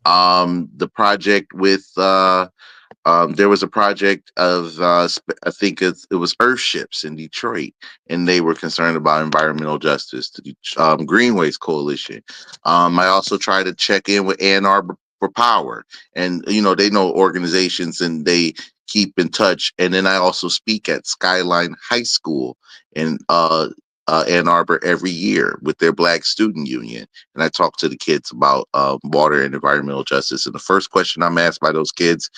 The project with there was a project of I think it was Earthships in Detroit, and they were concerned about environmental justice. The Greenways Coalition. I also try to check in with Ann Arbor for Power, and they know organizations and they keep in touch. And then I also speak at Skyline High School in Ann Arbor every year with their Black Student Union, and I talk to the kids about water and environmental justice. And the first question I'm asked by those kids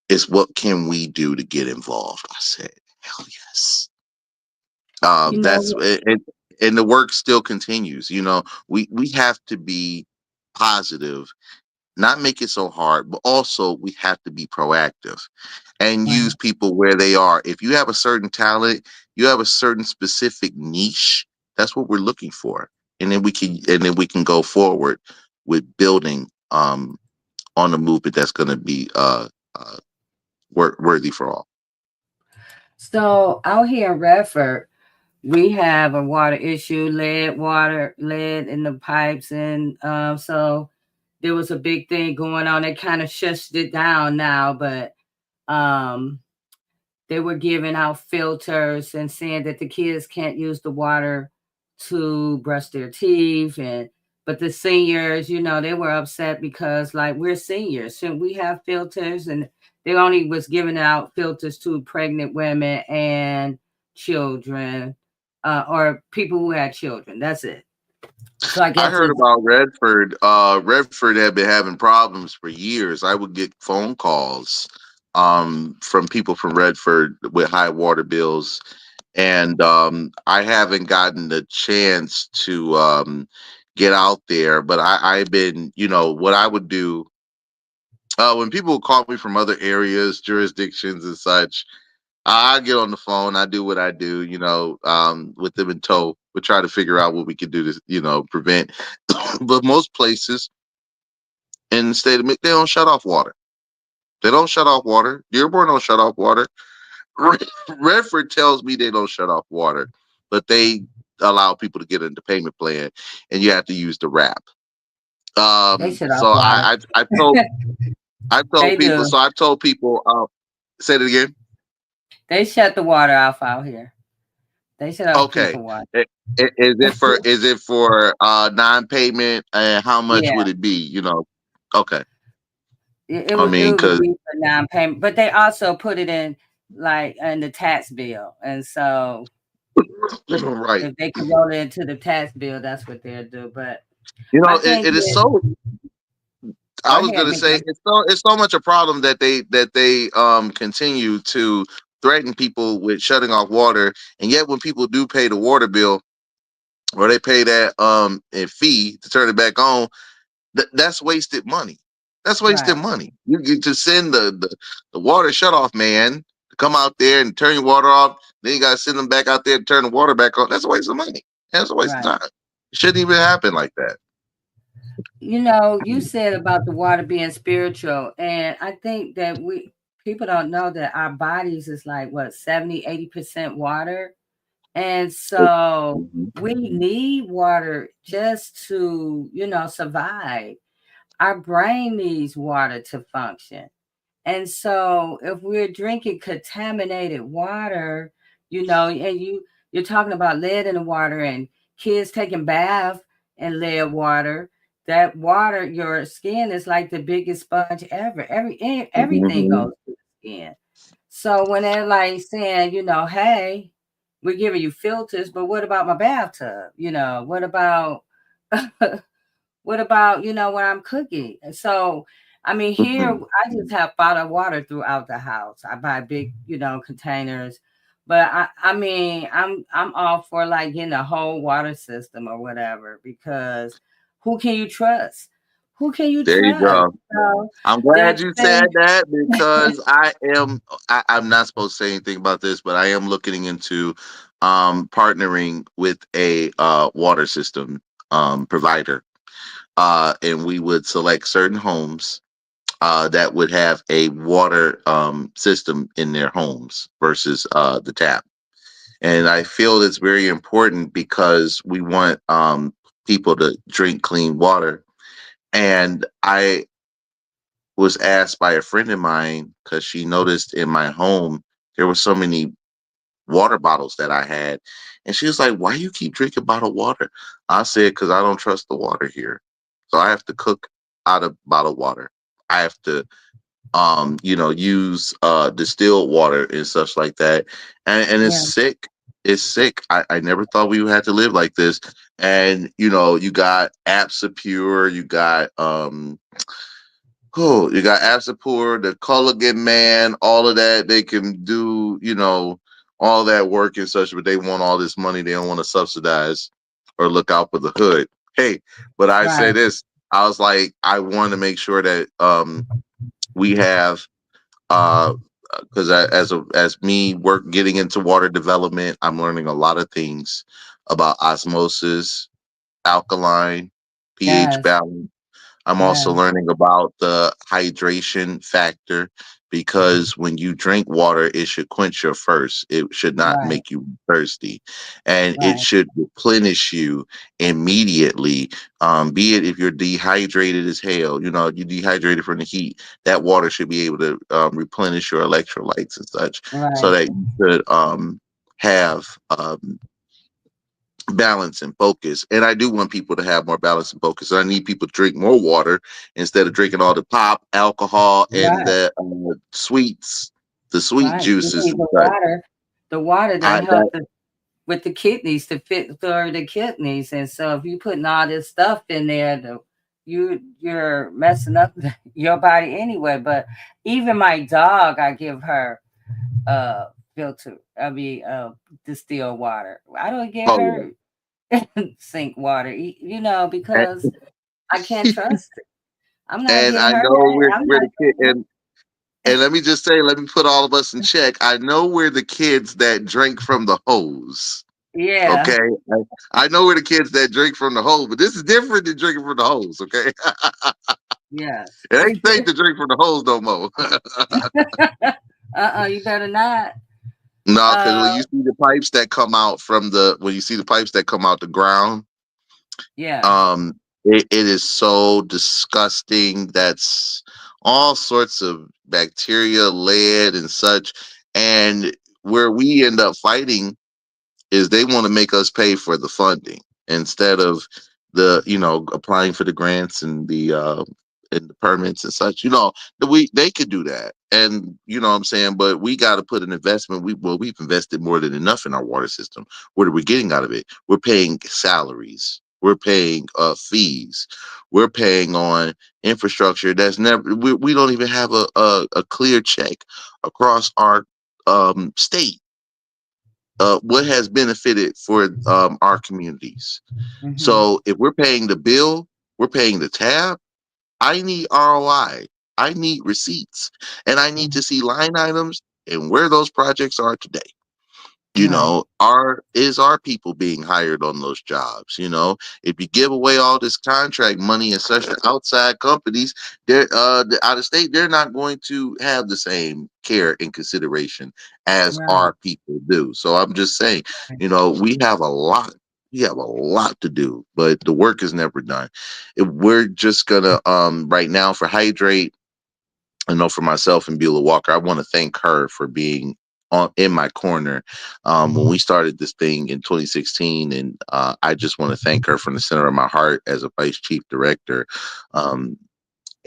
is, what can we do to get involved? I said, hell yes. That's it, and the work still continues. We have to be positive, not make it so hard, but also we have to be proactive and use people where they are. If you have a certain talent, you have a certain specific niche, that's what we're looking for. And then we can go forward with building on a movement that's going to be worthy for all. So out here in Redford, we have a water issue, lead in the pipes. And so there was a big thing going on. They kind of shushed it down now, but they were giving out filters and saying that the kids can't use the water to brush their teeth. But the seniors, they were upset because, like, we're seniors. Shouldn't we have filters? And they only was giving out filters to pregnant women and children, or people who had children. That's it. So I heard about Redford. Redford had been having problems for years. I would get phone calls from people from Redford with high water bills, and I haven't gotten the chance to get out there. But I've been, what I would do when people would call me from other areas, jurisdictions, and such. I get on the phone. I do what I do, with them in tow. We try to figure out what we can do to, prevent. But most places in the state of Michigan, they don't shut off water. They don't shut off water. Dearborn don't shut off water. Redford tells me they don't shut off water, but they allow people to get into payment plan, and you have to use the wrap. They shut off water. I've told people. Say it again. They shut the water off out here. They shut off people water. Is it for non-payment, and how much would it be? Okay. It would be for non-payment, but they also put it in in the tax bill, and so right. If they can roll it into the tax bill, that's what they'll do. But it is so. I was going to say it's so much a problem that they continue to threaten people with shutting off water, and yet when people do pay the water bill, or they pay that fee to turn it back on, that's wasted money. That's wasted money. You get to send the water shut off man to come out there and turn your water off. Then you got to send them back out there to turn the water back on. That's a waste of money. That's a waste of time. It shouldn't even happen like that. You said about the water being spiritual, and I think that people don't know that our bodies is 70-80% water. And so we need water just to, survive. Our brain needs water to function. And so if we're drinking contaminated water, and you're talking about lead in the water and kids taking baths in lead water, that water, your skin is like the biggest sponge ever. Everything goes to the skin. So when they're saying, hey, we're giving you filters, but what about my bathtub? What about when I'm cooking? So here I just have bottled water throughout the house. I buy big, containers. But I'm all for getting a whole water system or whatever, because who can you trust? Who can you trust? There you go. I'm glad you said that, because I'm not supposed to say anything about this, but I am looking into partnering with a water system provider and we would select certain homes that would have a water system in their homes versus the tap. And I feel it's very important because we want people to drink clean water. And I was asked by a friend of mine because she noticed in my home there were so many water bottles that I had. And she was like, "Why you keep drinking bottled water?" I said, "Because I don't trust the water here. So I have to cook out of bottled water. I have to use distilled water and such like that. And it's Yeah. sick. It's sick. I never thought we would have to live like this. And you got Absapure, you got Absapure, the Culligan man, all of that. They can do, all that work and such, but they want all this money. They don't want to subsidize or look out for the hood. Hey, but I say Right. this, I was like, I want to make sure that we have because as me getting into water development, I'm learning a lot of things about osmosis, alkaline, pH Yes. balance. I'm also Yes. learning about the hydration factor because when you drink water, it should quench your thirst. It should not Right. make you thirsty, and it Right. should replenish you immediately. Be it if you're dehydrated as hell, you dehydrated from the heat, that water should be able to replenish your electrolytes and such, so Right. that you could have balance and focus. And I do want people to have more balance and focus. I need people to drink more water instead of drinking all the pop, alcohol, and Right. the sweets, the sweet Right. You juices need and such. the water that I help that with the kidneys to fit through the kidneys. And so if you putting all this stuff in there, you're messing up your body anyway. But even my dog, I give her filter, distilled water. I don't give oh her sink water, yeah, because I can't trust it. I'm not and getting I her know that. we're I'm we're not the kid, and let me just say, let me put all of us in check. I know we're the kids that drink from the hose. Yeah. Okay, I know we're the kids that drink from the hose, but this is different than drinking from the hose. Okay, Yes. it ain't safe to drink from the hose no more. You better not. No, because Uh, when you see the pipes that come out when you see the pipes that come out the ground, yeah. um, it is so disgusting. That's all sorts of bacteria, lead, and such. And where we end up fighting is they want to make us pay for the funding instead of applying for the grants and the permits and such. They could do that, and what I'm saying, but we got to put an investment. We've invested more than enough in our water system. What are we getting out of it? We're paying salaries. We're paying fees. We're paying on infrastructure that's never. We don't even have a clear check across our state what has benefited for our communities. Hmm. So if we're paying the bill, we're paying the tab. I need ROI. I need receipts, and I need to see line items and where those projects are today. Right. Is our people being hired on those jobs? If you give away all this contract money and such to outside companies, they're out of state, they're not going to have the same care and consideration as Right. our people do. So I'm just saying, we have a lot. We have a lot to do, but the work is never done. If we're just gonna right now for Hydrate, I know for myself and Beulah Walker, I want to thank her for being in my corner when we started this thing in 2016, and I just want to thank her from the center of my heart as a vice chief director, um,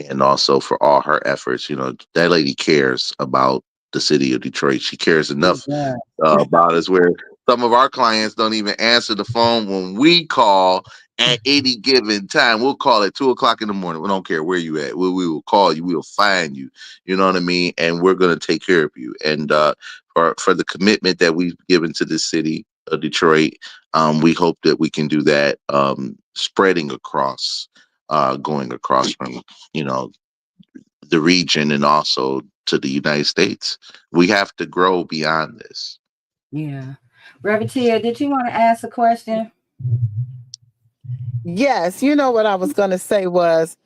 and also for all her efforts. That lady cares about the city of Detroit. She cares enough Yeah. about us where some of our clients don't even answer the phone when we call at any given time. We'll call at 2:00 in the morning. We don't care where you at. We will call you. We will find you. You know what I mean? And we're going to take care of you. And for the commitment that we've given to this city of Detroit, we hope that we can do that, spreading across, going across from, the region and also to the United States. We have to grow beyond this. Yeah. Reverend Tia, did you want to ask a question? Yes, you know what I was going to say was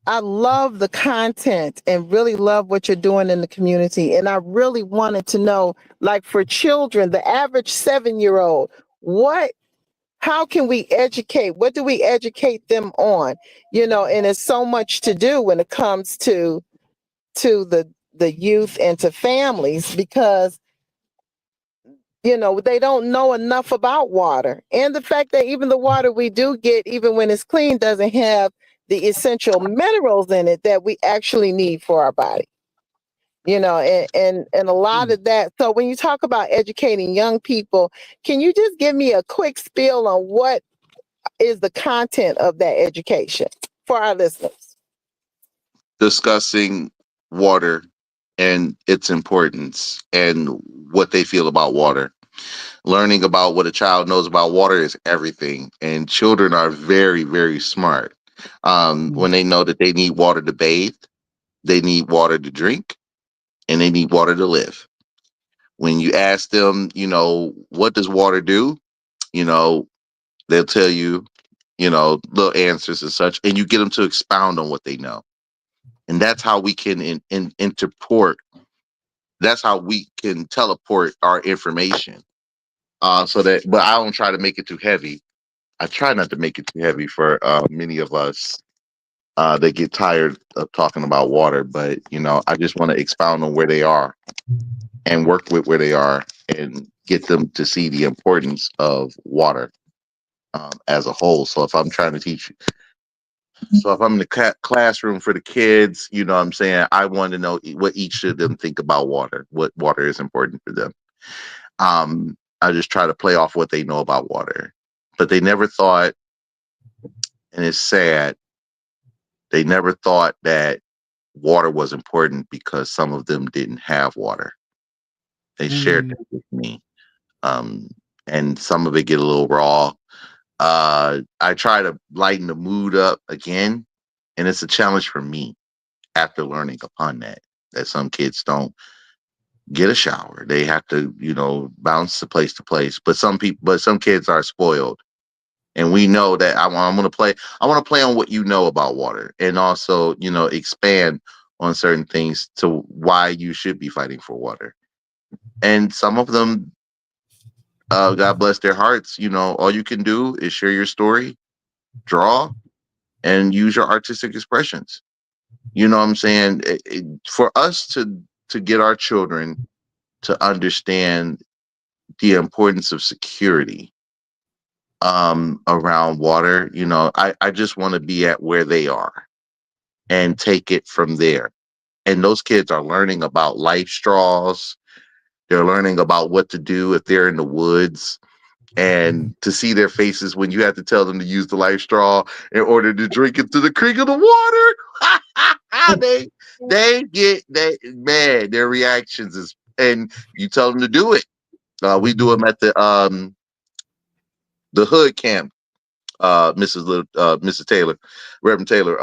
I love the content and really love what you're doing in the community. And I really wanted to know, like for children, the average 7-year-old, how can we educate? What do we educate them on? And it's so much to do when it comes to the youth and to families because they don't know enough about water. And the fact that even the water we do get, even when it's clean, doesn't have the essential minerals in it that we actually need for our body. And a lot of that. So when you talk about educating young people, can you just give me a quick spiel on what is the content of that education for our listeners? Discussing water and its importance and what they feel about water. Learning about what a child knows about water is everything. And children are very, very smart. When they know that they need water to bathe, they need water to drink, and they need water to live. When you ask them, what does water do? They'll tell you, little answers and such, and you get them to expound on what they know. And that's how we can interport. That's how we can teleport our information. But I don't try to make it too heavy. I try not to make it too heavy for many of us that get tired of talking about water. But I just want to expound on where they are and work with where they are and get them to see the importance of water as a whole. So if I'm trying to teach, so if I'm in the classroom for the kids, what I'm saying, I want to know what each of them think about water, what water is important for them. I just try to play off what they know about water, but they never thought, and it's sad, they never thought that water was important because some of them didn't have water. They shared that with me. And some of it get a little raw. I try to lighten the mood up again, and it's a challenge for me after learning upon that some kids don't get a shower. They have to, bounce to place. But some kids are spoiled. And we know that I want to play on what you know about water and also, expand on certain things to why you should be fighting for water. And some of them, God bless their hearts, all you can do is share your story, draw, and use your artistic expressions. You know what I'm saying? For us to get our children to understand the importance of security around water, I just want to be at where they are and take it from there. And those kids are learning about life straws. They're learning about what to do if they're in the woods, and to see their faces when you have to tell them to use the life straw in order to drink into the creek of the water. Their reactions is, and you tell them to do it. We do them at the hood camp. Mrs. Taylor, Reverend Taylor,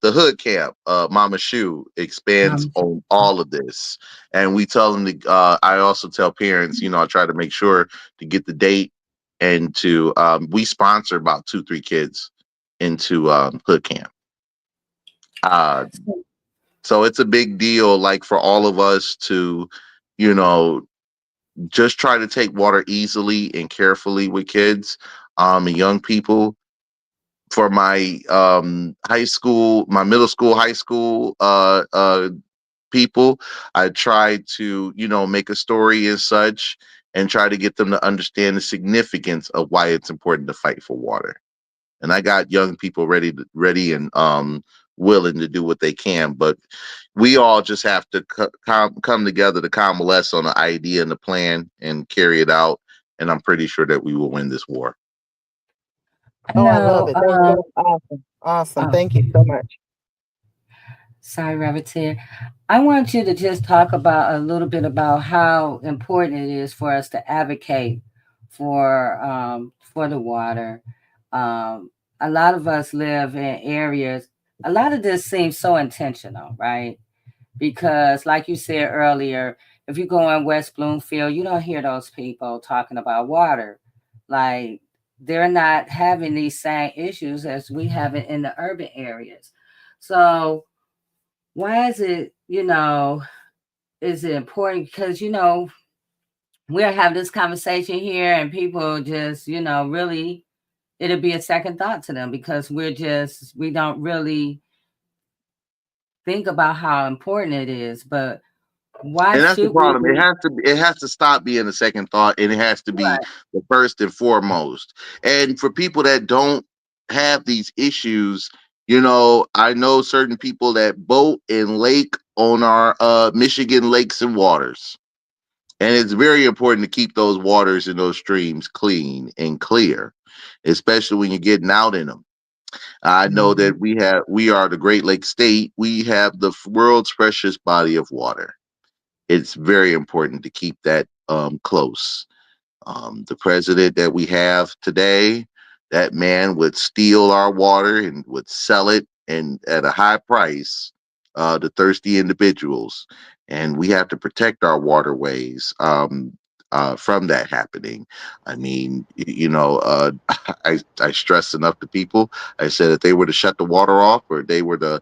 the hood camp, Mama Shu expands on all of this. And we tell them I also tell parents, I try to make sure to get the date and to, we sponsor about 2-3 kids into hood camp. So it's a big deal, like for all of us to, just try to take water easily and carefully with kids and young people. For my my middle school, high school people, I tried to, make a story and such and try to get them to understand the significance of why it's important to fight for water. And I got young people ready and willing to do what they can, but we all just have to come together to coalesce on the idea and the plan and carry it out. And I'm pretty sure that we will win this war. Oh, I love it. That's awesome. Awesome. Thank you so much. Sorry, Rabbitier. I want you to just talk about a little bit about how important it is for us to advocate for the water. A lot of us live in areas. A lot of this seems so intentional, right? Because, like you said earlier, if you go in West Bloomfield, you don't hear those people talking about water. Like they're not having these same issues as we have it in the urban areas. So why is it, is it important? Because, we'll have this conversation here and people just, really, it'll be a second thought to them because we don't really think about how important it is. But why And that's the should we problem. It has to stop being a second thought, and it has to be right. the first and foremost. And for people that don't have these issues, I know certain people that boat and lake on our Michigan lakes and waters. And it's very important to keep those waters and those streams clean and clear, especially when you're getting out in them. I know that we are the Great Lakes state. We have the world's freshest body of water. It's very important to keep that close. The president that we have today, that man would steal our water and would sell it and at a high price to thirsty individuals. And we have to protect our waterways from that happening. I mean, I stress enough to people. I said if they were to shut the water off or they were to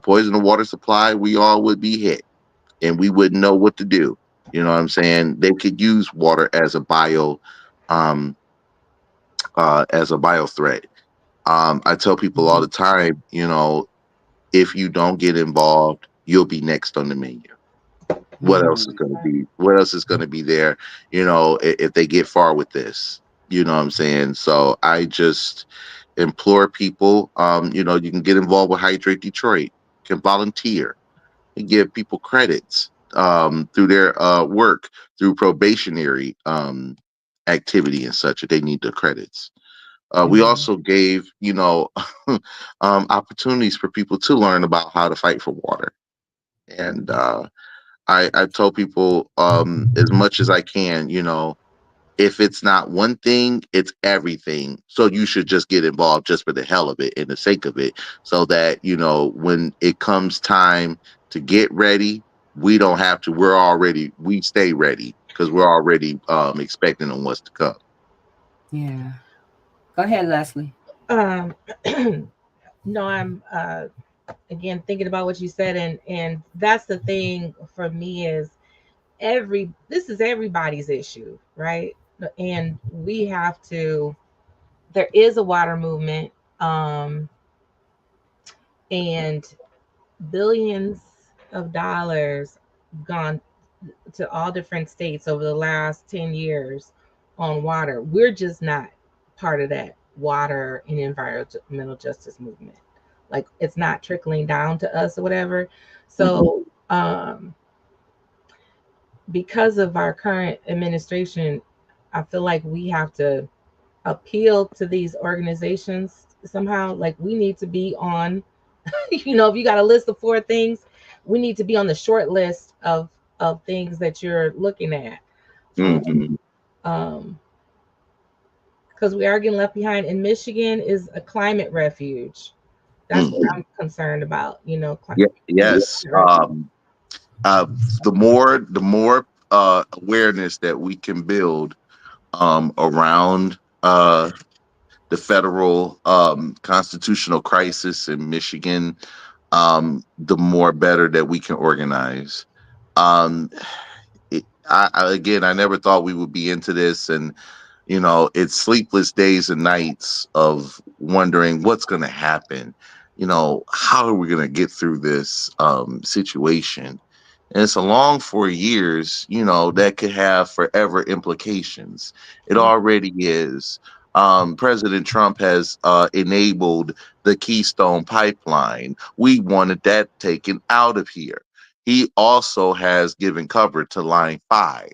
poison the water supply, we all would be hit and we wouldn't know what to do. You know what I'm saying? They could use water as a bio threat. I tell people all the time, if you don't get involved, you'll be next on the menu. What else is going to be? What else is going to be there? If they get far with this, you know what I'm saying? So I just implore people. You can get involved with Hydrate Detroit. You can volunteer and give people credits through their work, through probationary activity and such. If they need the credits. We also gave, opportunities for people to learn about how to fight for water. And I tell people as much as I can, if it's not one thing, it's everything. So you should just get involved just for the hell of it and the sake of it, so that when it comes time to get ready, we don't have to. We stay ready because we're already expecting on what's to come. Yeah. Go ahead, Leslie. Um, no, I'm again thinking about what you said, and that's the thing for me is this is everybody's issue, right? And we have to. There is a water movement, and billions of dollars gone to all different states over the last 10 years on water. We're just not part of that water and environmental justice movement. Like it's not trickling down to us or whatever. So because of our current administration, I feel like we have to appeal to these organizations somehow. Like we need to be on, if you got a list of 4 things, we need to be on the short list of things that you're looking at. Because we are getting left behind. And Michigan is a climate refuge. That's what I'm concerned about. Yes. The more awareness that we can build around the federal constitutional crisis in Michigan, the more better that we can organize. I never thought we would be into this, and it's sleepless days and nights of wondering what's going to happen. How are we going to get through this situation? And it's a long 4 years, that could have forever implications. It already is. President Trump has enabled the Keystone Pipeline. We wanted that taken out of here. He also has given cover to Line 5,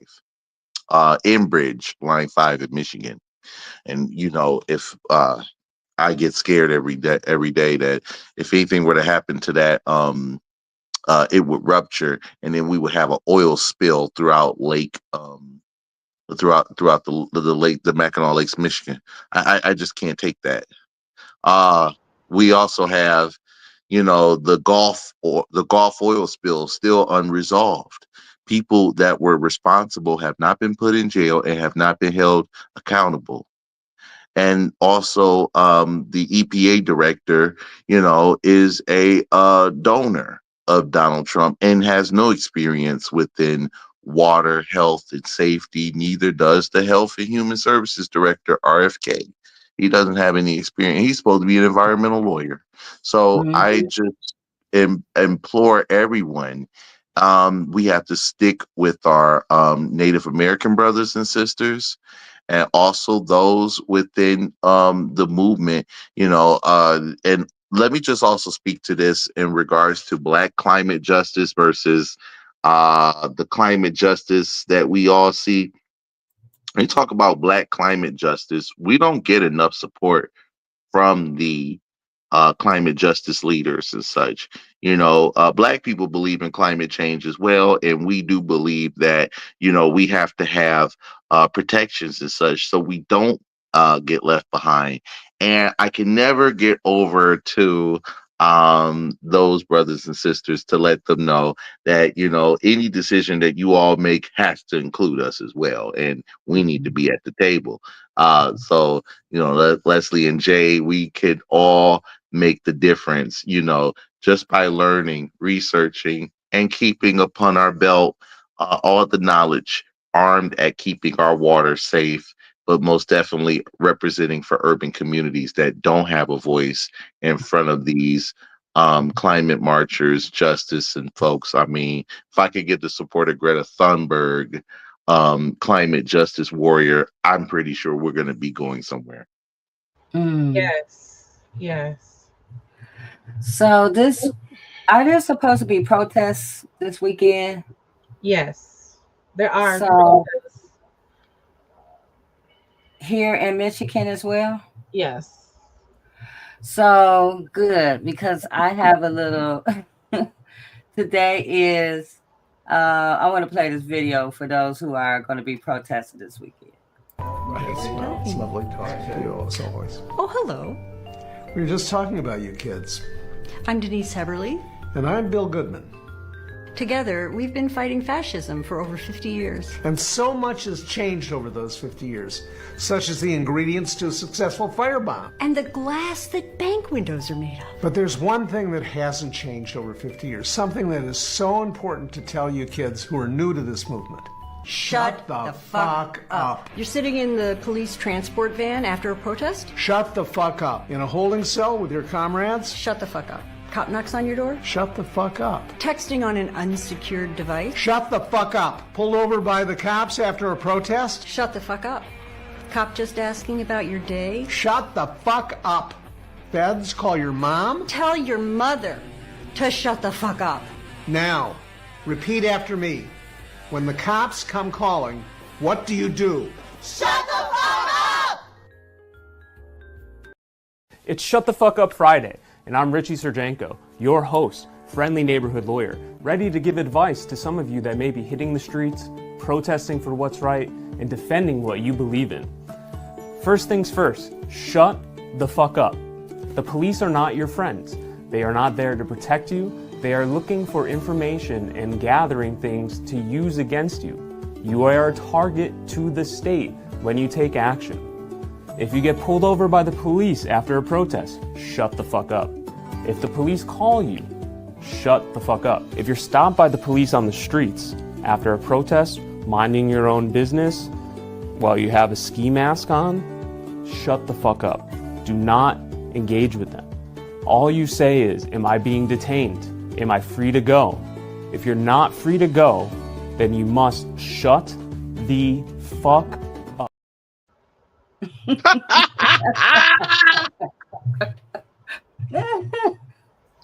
Enbridge, Line 5 in Michigan. And, if I get scared every day that if anything were to happen to that, it would rupture, and then we would have an oil spill throughout Lake, throughout the lake, the Mackinac Lakes, Michigan. I just can't take that. We also have, the Gulf oil spill still unresolved. People that were responsible have not been put in jail and have not been held accountable. and also the EPA director, is a donor of Donald Trump and has no experience within water, health, and safety. Neither does the Health and Human Services Director, RFK. He doesn't have any experience. He's supposed to be an environmental lawyer. So I just implore everyone, we have to stick with our Native American brothers and sisters, and also those within the movement, and let me just also speak to this in regards to Black climate justice versus the climate justice that we all see. When you talk about Black climate justice, we don't get enough support from the climate justice leaders and such. Black people believe in climate change as well, and we do believe that we have to have protections and such, so we don't get left behind. And I can never get over to those brothers and sisters to let them know that any decision that you all make has to include us as well, and we need to be at the table. So Leslie and Jay, we could all make the difference, just by learning, researching, and keeping upon our belt all the knowledge, armed at keeping our water safe, but most definitely representing for urban communities that don't have a voice in front of these climate marchers, justice, and folks. I mean, if I could get the support of Greta Thunberg, climate justice warrior, I'm pretty sure we're going to be going somewhere. Yes. So are there supposed to be protests this weekend? Yes, there are. So here in Michigan as well? Yes. So good, because I have a little today is I want to play this video for those who are going to be protesting this weekend. It's lovely talking to you as always. Oh, hello. We were just talking about you kids. I'm Denise Heberly. And I'm Bill Goodman. Together, we've been fighting fascism for over 50 years. And so much has changed over those 50 years, such as the ingredients to a successful firebomb. And the glass that bank windows are made of. But there's one thing that hasn't changed over 50 years, something that is so important to tell you kids who are new to this movement. Shut the fuck up. You're sitting in the police transport van after a protest? Shut the fuck up. In a holding cell with your comrades? Shut the fuck up. Cop knocks on your door? Shut the fuck up. Texting on an unsecured device? Shut the fuck up. Pulled over by the cops after a protest? Shut the fuck up. Cop just asking about your day? Shut the fuck up. Feds, call your mom? Tell your mother to shut the fuck up. Now, repeat after me. When the cops come calling, what do you do? Shut the fuck up! It's Shut the Fuck Up Friday, and I'm Richie Serjanko, your host, friendly neighborhood lawyer, ready to give advice to some of you that may be hitting the streets, protesting for what's right, and defending what you believe in. First things first, shut the fuck up. The police are not your friends. They are not there to protect you. They are looking for information and gathering things to use against you. You are a target to the state when you take action. If you get pulled over by the police after a protest, shut the fuck up. If the police call you, shut the fuck up. If you're stopped by the police on the streets after a protest, minding your own business while you have a ski mask on, shut the fuck up. Do not engage with them. All you say is, am I being detained? Am I free to go? If you're not free to go, then you must shut the fuck up.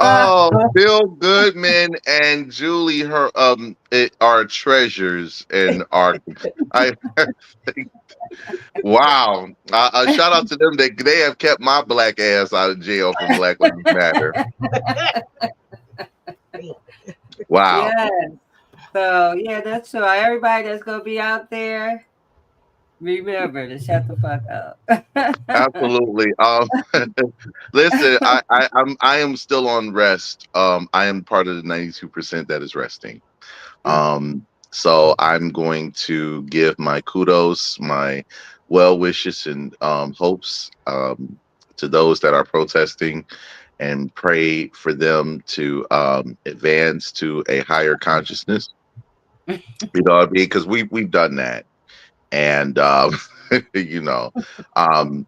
Oh, Bill Goodman and Julie are treasures and are wow. Shout out to them. They have kept my black ass out of jail from Black Lives Matter. Wow. Yes. So yeah, that's true. Everybody that's gonna be out there, remember to shut the fuck up. Absolutely. Listen, I am still on rest. I am part of the 92% that is resting. So I'm going to give my kudos, my well wishes and hopes to those that are protesting, and pray for them to advance to a higher consciousness. You know what I mean? Because we've done that, and you know,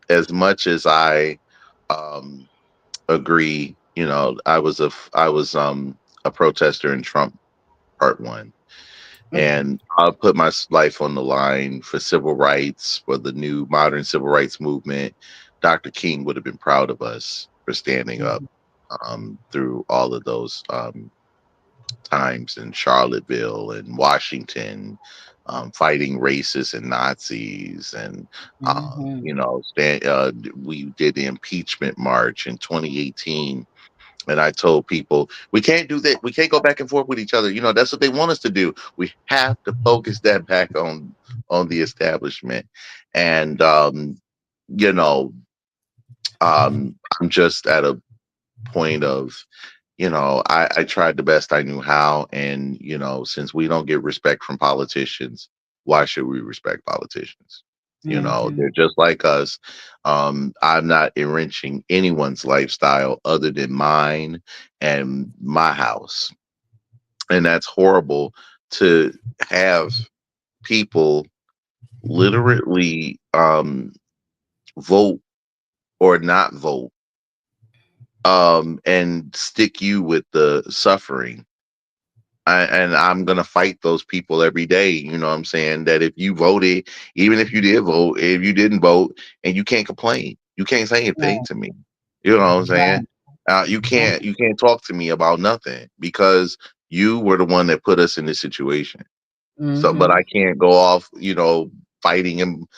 as much as I um, agree, you know, I was a protester in Trump Part One, and I'll put my life on the line for civil rights, for the new modern civil rights movement. Dr. King would have been proud of us for standing up through all of those times in Charlottesville and Washington, fighting racists and Nazis, and you know, we did the impeachment march in 2018. And I told people, we can't do that. We can't go back and forth with each other. You know, that's what they want us to do. We have to focus that back on the establishment. And you know, I'm just at a point of, you know, I tried the best I knew how. And, you know, since we don't get respect from politicians, why should we respect politicians? You know, they're just like us. I'm not enriching anyone's lifestyle other than mine and my house. And that's horrible to have people literally vote or not vote, and stick you with the suffering. And I'm gonna fight those people every day. You know what I'm saying? That if you voted, even if you did vote, if you didn't vote, and you can't complain, you can't say anything to me. You know what I'm saying? You can't talk to me about nothing because you were the one that put us in this situation. So, but I can't go off, you know, fighting and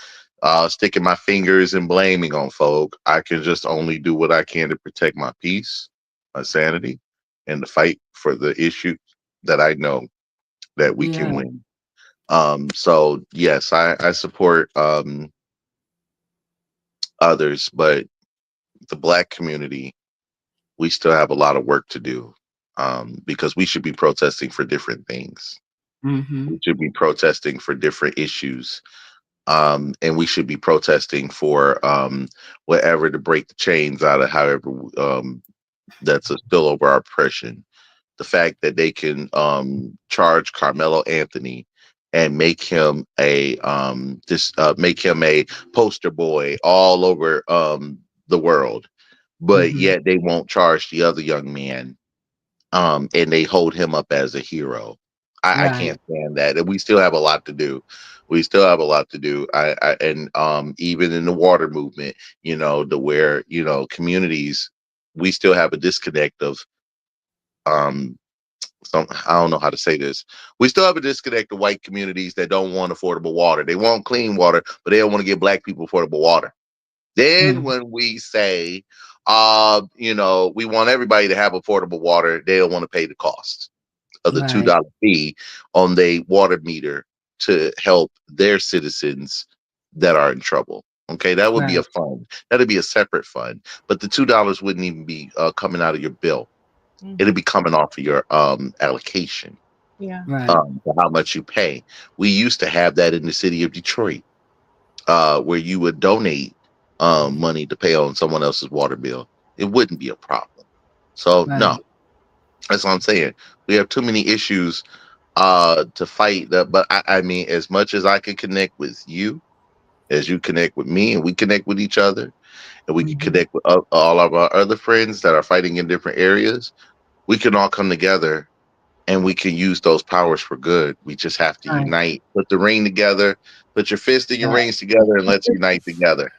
sticking my fingers and blaming on folk. I can just only do what I can to protect my peace, my sanity, and to fight for the issue that I know that we can win. So yes, I support others, but the Black community, we still have a lot of work to do, because we should be protesting for different things. We should be protesting for different issues. And we should be protesting for whatever to break the chains out of however that's a spillover oppression. The fact that they can charge Carmelo Anthony and make him a make him a poster boy all over the world, but yet they won't charge the other young man, and they hold him up as a hero. I can't stand that. And we still have a lot to do. We still have a lot to do. And even in the water movement, you know, to where, you know, communities, we still have a disconnect of I don't know how to say this. We still have a disconnect of white communities that don't want affordable water. They want clean water, but they don't want to give Black people affordable water. Then when we say, you know, we want everybody to have affordable water, they don't want to pay the cost of the $2 fee on the water meter to help their citizens that are in trouble. Okay, that would be a fund. That'd be a separate fund, but the $2 wouldn't even be coming out of your bill. It'd be coming off of your allocation. Yeah. For how much you pay. We used to have that in the city of Detroit, where you would donate money to pay on someone else's water bill. It wouldn't be a problem. So no, that's what I'm saying. We have too many issues to fight. But I mean, as much as I can connect with you, as you connect with me, and we connect with each other, and we can connect with all of our other friends that are fighting in different areas, we can all come together and we can use those powers for good. We just have to unite, put the ring together, put your fist and your rings together, and let's unite together.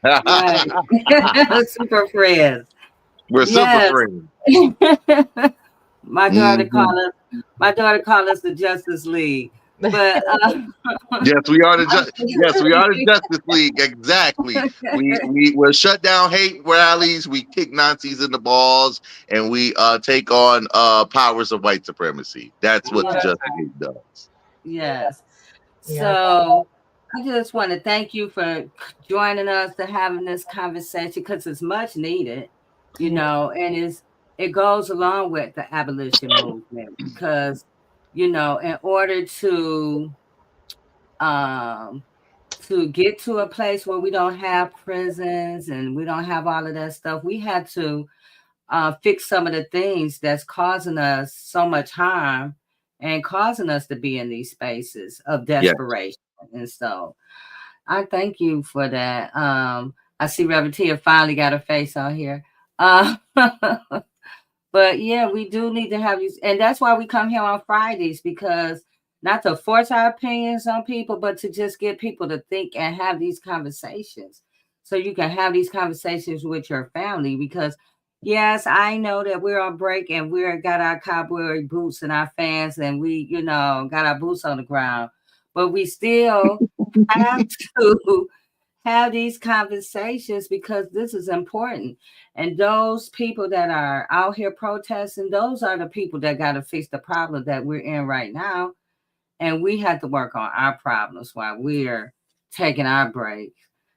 Super friends. We're super friends. My daughter called us the Justice League. But yes, we are the Justice League. Exactly. We will shut down hate rallies. We kick Nazis in the balls, and we take on powers of white supremacy. That's what the Justice League does. Yes. So I just want to thank you for joining us, to having this conversation, because it's much needed, you know, and it goes along with the abolition movement, because, you know, in order to to get to a place where we don't have prisons and we don't have all of that stuff, we had to fix some of the things that's causing us so much harm and causing us to be in these spaces of desperation. And so I thank you for that. I see Reverend Tia finally got her face on here. But yeah, we do need to have these, and that's why we come here on Fridays, because not to force our opinions on people, but to just get people to think and have these conversations. So you can have these conversations with your family, because yes, I know that we're on break and we're got our cowboy boots and our fans and we, got our boots on the ground, but we still have to have these conversations because this is important. And those people that are out here protesting, those are the people that got to fix the problem that we're in right now. And we have to work on our problems while we're taking our break.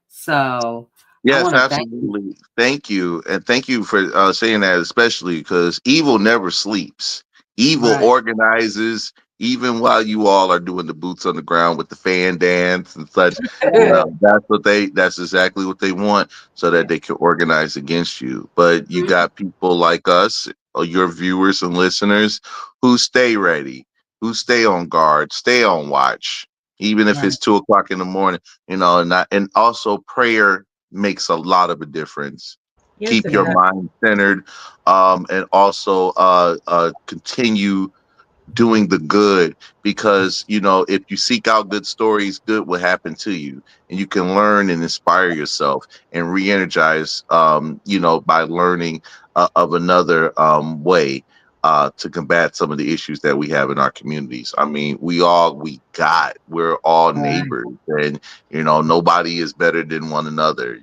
So yes, absolutely. Thank you. And thank you for saying that, especially because evil never sleeps. Evil organizes even while you all are doing the boots on the ground with the fan dance and such. That's exactly what they want, so that they can organize against you. But you got people like us, your viewers and listeners, who stay ready, who stay on guard, stay on watch, even if it's 2 o'clock in the morning, and also prayer makes a lot of a difference. Yes, Keep your mind centered, and also continue doing the good, because if you seek out good stories, good will happen to you, and you can learn and inspire yourself and re-energize by learning of another way to combat some of the issues that we have in our communities. I mean, we're all neighbors, and nobody is better than one another.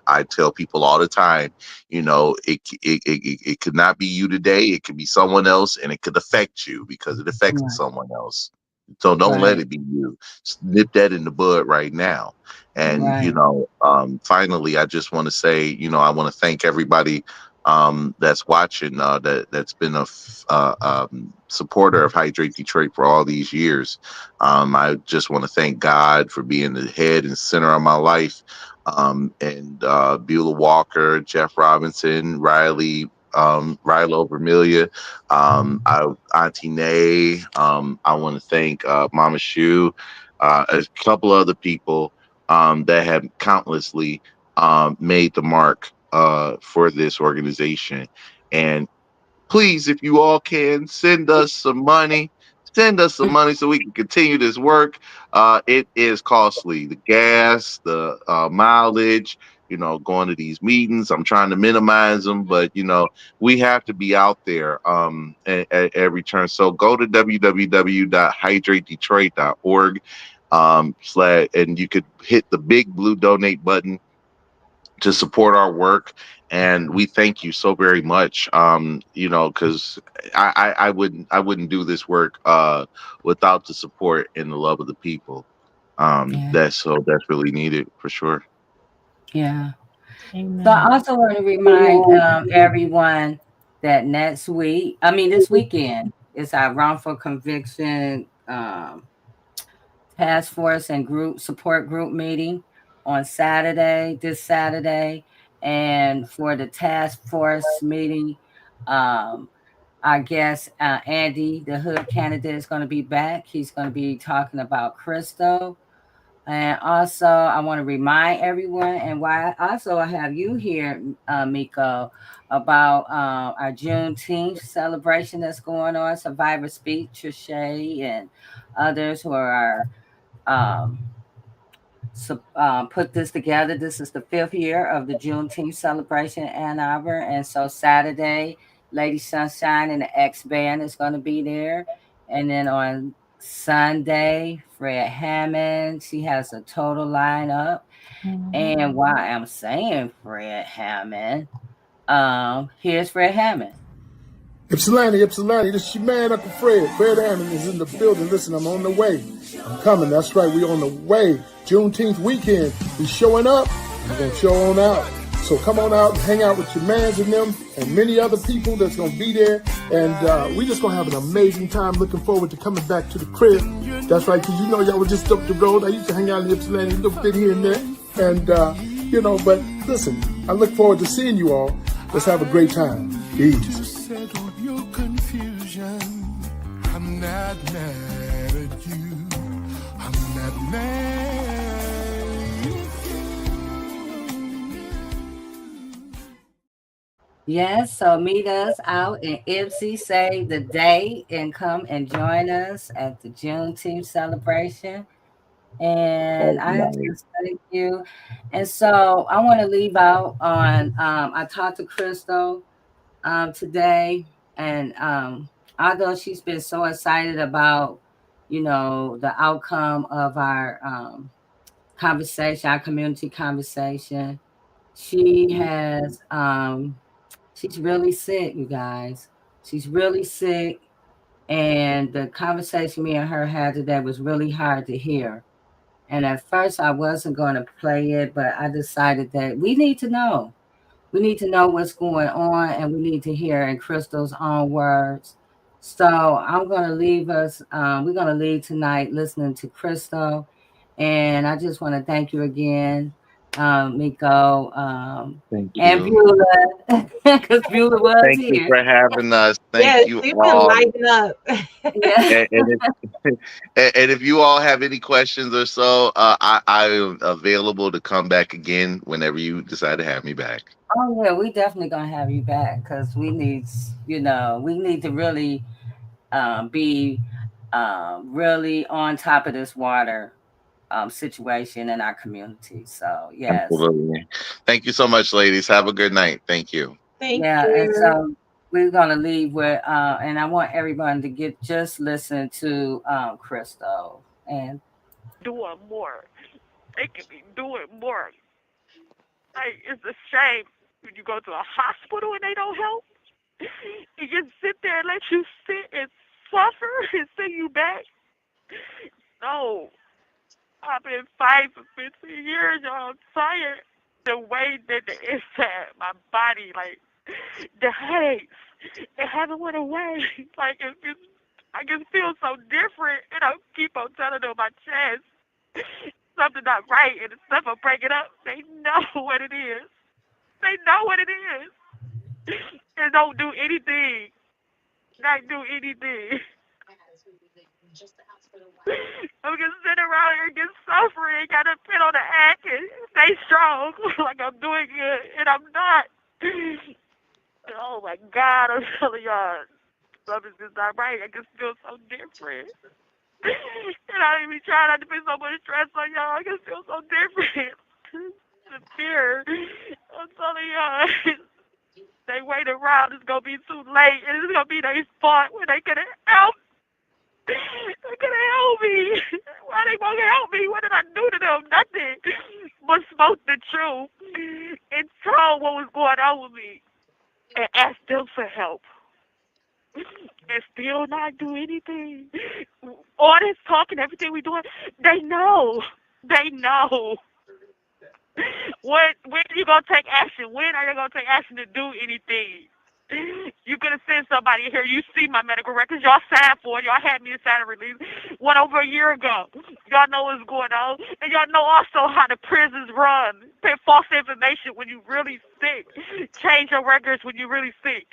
I tell people all the time, it could not be you today, it could be someone else, and it could affect you because it affected someone else. So don't let it be you. Nip that in the bud right now. And finally, I just want to say, I want to thank everybody that's watching, that's been a supporter of Hydrate Detroit for all these years. I just want to thank God for being the head and center of my life, and Beulah Walker, Jeff Robinson, Riley Vermilia, Auntie Nay. I want to thank Mama Shu, a couple other people that have countlessly made the mark for this organization. And please, if you all can, send us some money. Send us some money so we can continue this work. It is costly. The gas, the mileage, going to these meetings. I'm trying to minimize them, but, we have to be out there at every turn. So go to www.hydratedetroit.org, and you could hit the big blue donate button to support our work. And we thank you so very much. Because I wouldn't do this work without the support and the love of the people. That's really needed for sure. Yeah. Amen. So I also want to remind everyone that this weekend is our wrongful conviction task force and group support group meeting on this Saturday. And for the task force meeting, I guess Andy, the hood candidate, is going to be back. He's going to be talking about Crystal. And also, I want to remind everyone, and why also I have you here, Miko, about our Juneteenth celebration that's going on. Survivor Speak, Trishay, and others who are put this together. This is the 5th year of the Juneteenth celebration in Ann Arbor. And so Saturday, Lady Sunshine and the X Band is going to be there. And then on Sunday, Fred Hammond, she has a total lineup. And while I'm saying Fred Hammond, here's Fred Hammond. Ypsilanti, this is your man, Uncle Fred. Fred Hammond is in the building. Listen, I'm on the way. I'm coming. That's right, we on the way. Juneteenth weekend. We showing up. We're going to show on out. So come on out and hang out with your mans and them and many other people that's going to be there. And we just going to have an amazing time. Looking forward to coming back to the crib. That's right, because you know y'all were just up the road. I used to hang out in Ypsilanti, a little bit here and there. And, but listen, I look forward to seeing you all. Let's have a great time. Peace. I'm not mad at you. I'm not mad at you. Yes, so meet us out in Ipsy, save the day, and come and join us at the Juneteenth celebration. And I have to thank you. And so I want to leave out on, I talked to Crystal today, and although she's been so excited about, the outcome of our conversation, our community conversation, she has, she's really sick, you guys. She's really sick. And the conversation me and her had today was really hard to hear. And at first I wasn't going to play it, but I decided that we need to know. We need to know what's going on, and we need to hear in Crystal's own words. So I'm going to leave us, we're going to leave tonight listening to Crystal. And I just want to thank you again, Miko, Thank and you. Beulah, because Beulah was Thank you here. for having us. Thank Yes, you you can all. lighten up. Yeah. And if you all have any questions or so, I am available to come back again whenever you decide to have me back. Oh yeah, we definitely gonna have you back because we need, we need to really be really on top of this water situation in our community. So yes. Absolutely. Thank you so much, ladies. Have a good night. Thank you. Thank Yeah, and you. so we're gonna leave with and I want everyone to just listen to Crystal and doing more. They could be doing more. Like, it's a shame when you go to a hospital and they don't help. You just sit there and let you sit and suffer and send you back. No. I've been fighting for 15 years, y'all. I'm tired. The way that it's at my body, like, the headaches, it haven't went away. Like, I just feel so different, and I keep on telling them my chest. Something not right, and the stuff I'm breaking up, they know what it is. They know what it is. And don't do anything. Not do anything. I'm just sitting around here and get suffering, got to put on the act and stay strong like I'm doing good, and I'm not. Oh my God, I'm telling y'all, something's just not right. I just feel so different. And I don't even try not to put so much stress on y'all. I just feel so different. The fear. I'm telling y'all, they wait around, it's going to be too late, and it's going to be their fault when they could have helped. They could have helped me. Why they won't help me? What did I do to them? Nothing. But spoke the truth and told what was going on with me and asked them for help. And still not do anything. All this talking, everything we doing, they know. They know. When are you going to take action? When are you going to take action to do anything? You could have sent somebody here. You see my medical records. Y'all signed for it. Y'all had me to sign a release one over a year ago. Y'all know what's going on. And y'all know also how the prisons run. Put false information when you really sick. Change your records when you really sick.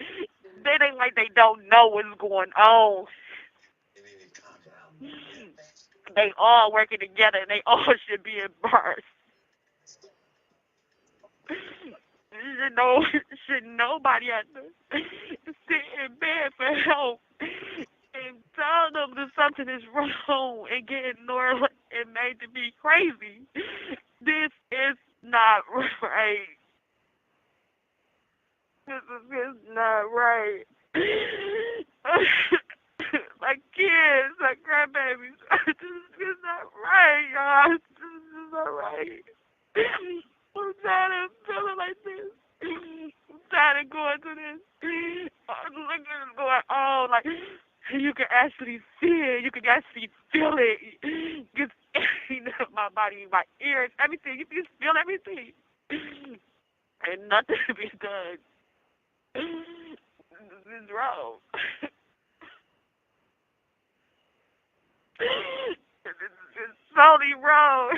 They ain't like they don't know what's going on. They all working together and they all should be in bars. Should nobody have to sit in bed for help and tell them that something is wrong and get ignored and made to be crazy. This is not right. This is not right. My kids, my grandbabies, this is not right, y'all. This is not right. I'm tired of feeling like this. I'm tired of going through this. I'm looking at what's going on. Like, you can actually see it. You can actually feel it. Just my body, my ears, everything. You can just feel everything. Ain't nothing to be done. This is wrong. It's totally wrong.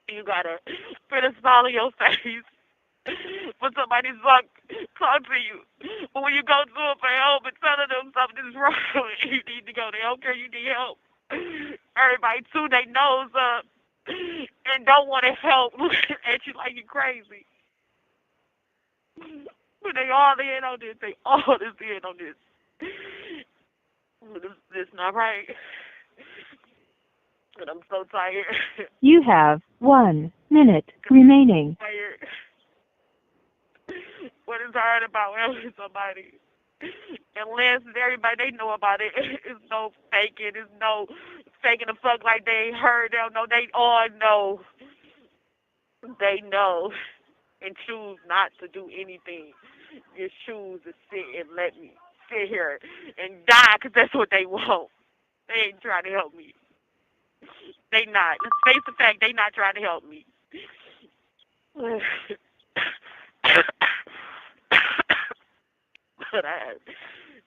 You gotta put a smile on your face when somebody talk to you. But when you go to them for help and telling them something's wrong, you need to go. They don't care you need help. Everybody too, they nose up and don't want to help at you like you crazy. But they all in on this. They all is in on this. This not right. And I'm so tired. You have 1 minute remaining. Tired. What is hard about helping somebody? Unless everybody, they know about it. It's no faking. It's no faking the fuck like they ain't heard. They don't know. They all know. They know. And choose not to do anything. Just choose to sit and let me sit here and die because that's what they want. They ain't trying to help me. They not. Let's face the fact, they not trying to help me. But I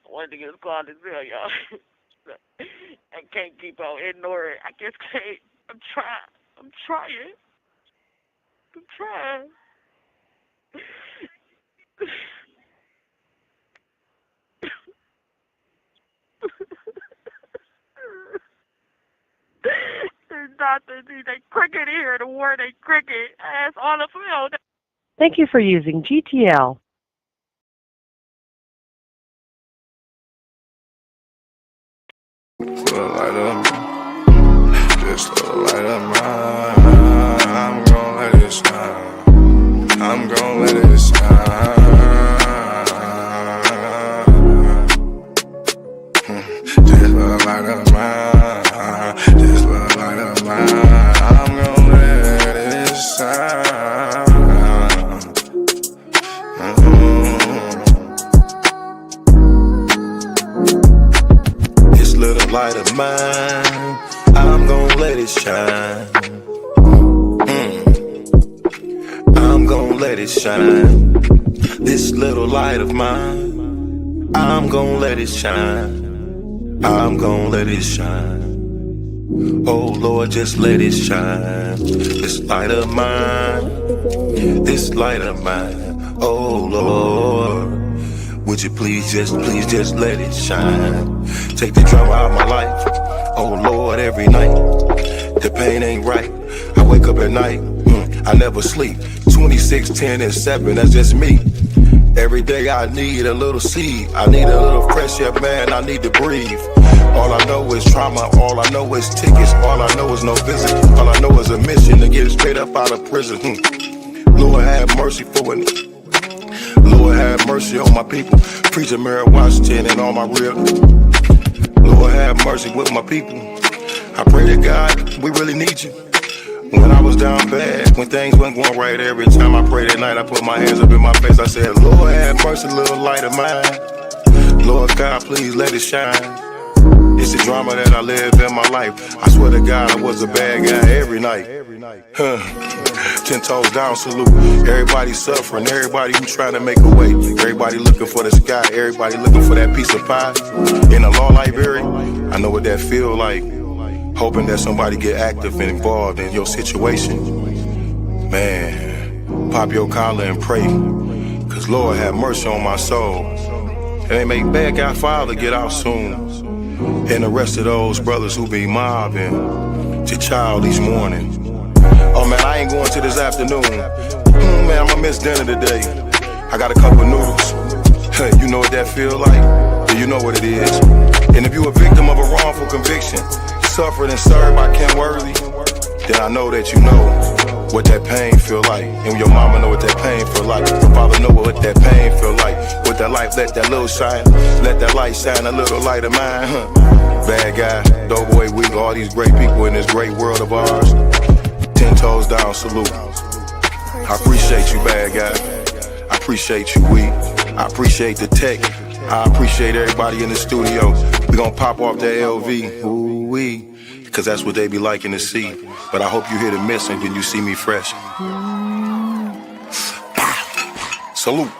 wanted to get a call to tell y'all. I can't keep on ignoring. I just can't. I'm trying. There's nothing. They cricket here. The word they cricket. Ask all of them. Thank you for using GTL. Little light of mine, just little light of mine. I'm gon' let it shine. I'm gon' let it shine. Just little light of mine. Just little light of mine. I'm gon' let it shine. This little light of mine, I'm gon' let it shine. I'm gon' let it shine. This little light of mine, I'm gon' let it shine. I'm gon' let it shine. Oh Lord, just let it shine. This light of mine, this light of mine. Oh Lord, would you please just let it shine. Take the drama out of my life. Oh Lord, every night the pain ain't right. I wake up at night, I never sleep. 26, 10, and 7, that's just me. Every day I need a little seed. I need a little fresh air, man, I need to breathe. All I know is trauma, all I know is tickets. All I know is no visit. All I know is a mission to get straight up out of prison. Lord have mercy for it. Lord have mercy on my people. Preacher Mary Washington and all my real. Lord have mercy with my people. I pray to God, we really need you. When I was down bad, when things weren't going right, every time I prayed at night, I put my hands up in my face. I said, Lord have mercy, little light of mine. Lord God, please let it shine. It's the drama that I live in my life. I swear to God, I was a bad guy every night. 10 toes down, salute. Everybody suffering, everybody who trying to make a way. Everybody looking for the sky, everybody looking for that piece of pie. In a law library, I know what that feel like. Hoping that somebody get active and involved in your situation. Man, pop your collar and pray. Cause Lord have mercy on my soul. And they make bad guy father get out soon. And the rest of those brothers who be mobbing to child each morning. Oh man, I ain't going to this afternoon. Man, I'ma miss dinner today. I got a couple noodles. Hey, you know what that feel like? Yeah, you know what it is. And if you a victim of a wrongful conviction, suffered and served by Ken Worthy, then I know that you know what that pain feel like. And your mama know what that pain feel like. Your father know what that pain feel like. With that light, let that little shine. Let that light shine, a little light of mine. Bad guy, Doughboy, we all these great people in this great world of ours. 10 toes down, salute. I appreciate you, bad guy. I appreciate you, we. I appreciate the tech. I appreciate everybody in the studio. We gonna pop off that LV. Ooh, we. cause that's what they be liking to see. But I hope you hear the missing when you see me fresh. Salute.